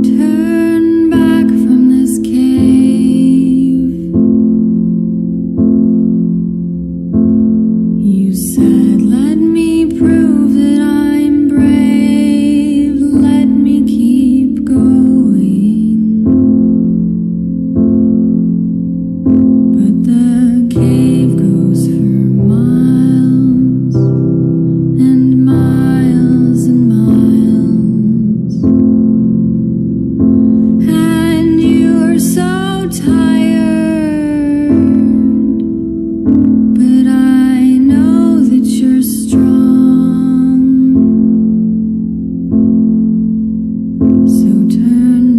Turn back from this cave. You said, let me prove that I'm brave. Let me keep going. But the cave goes for miles and miles and miles, and you're so tired, but I know that you're strong, so turn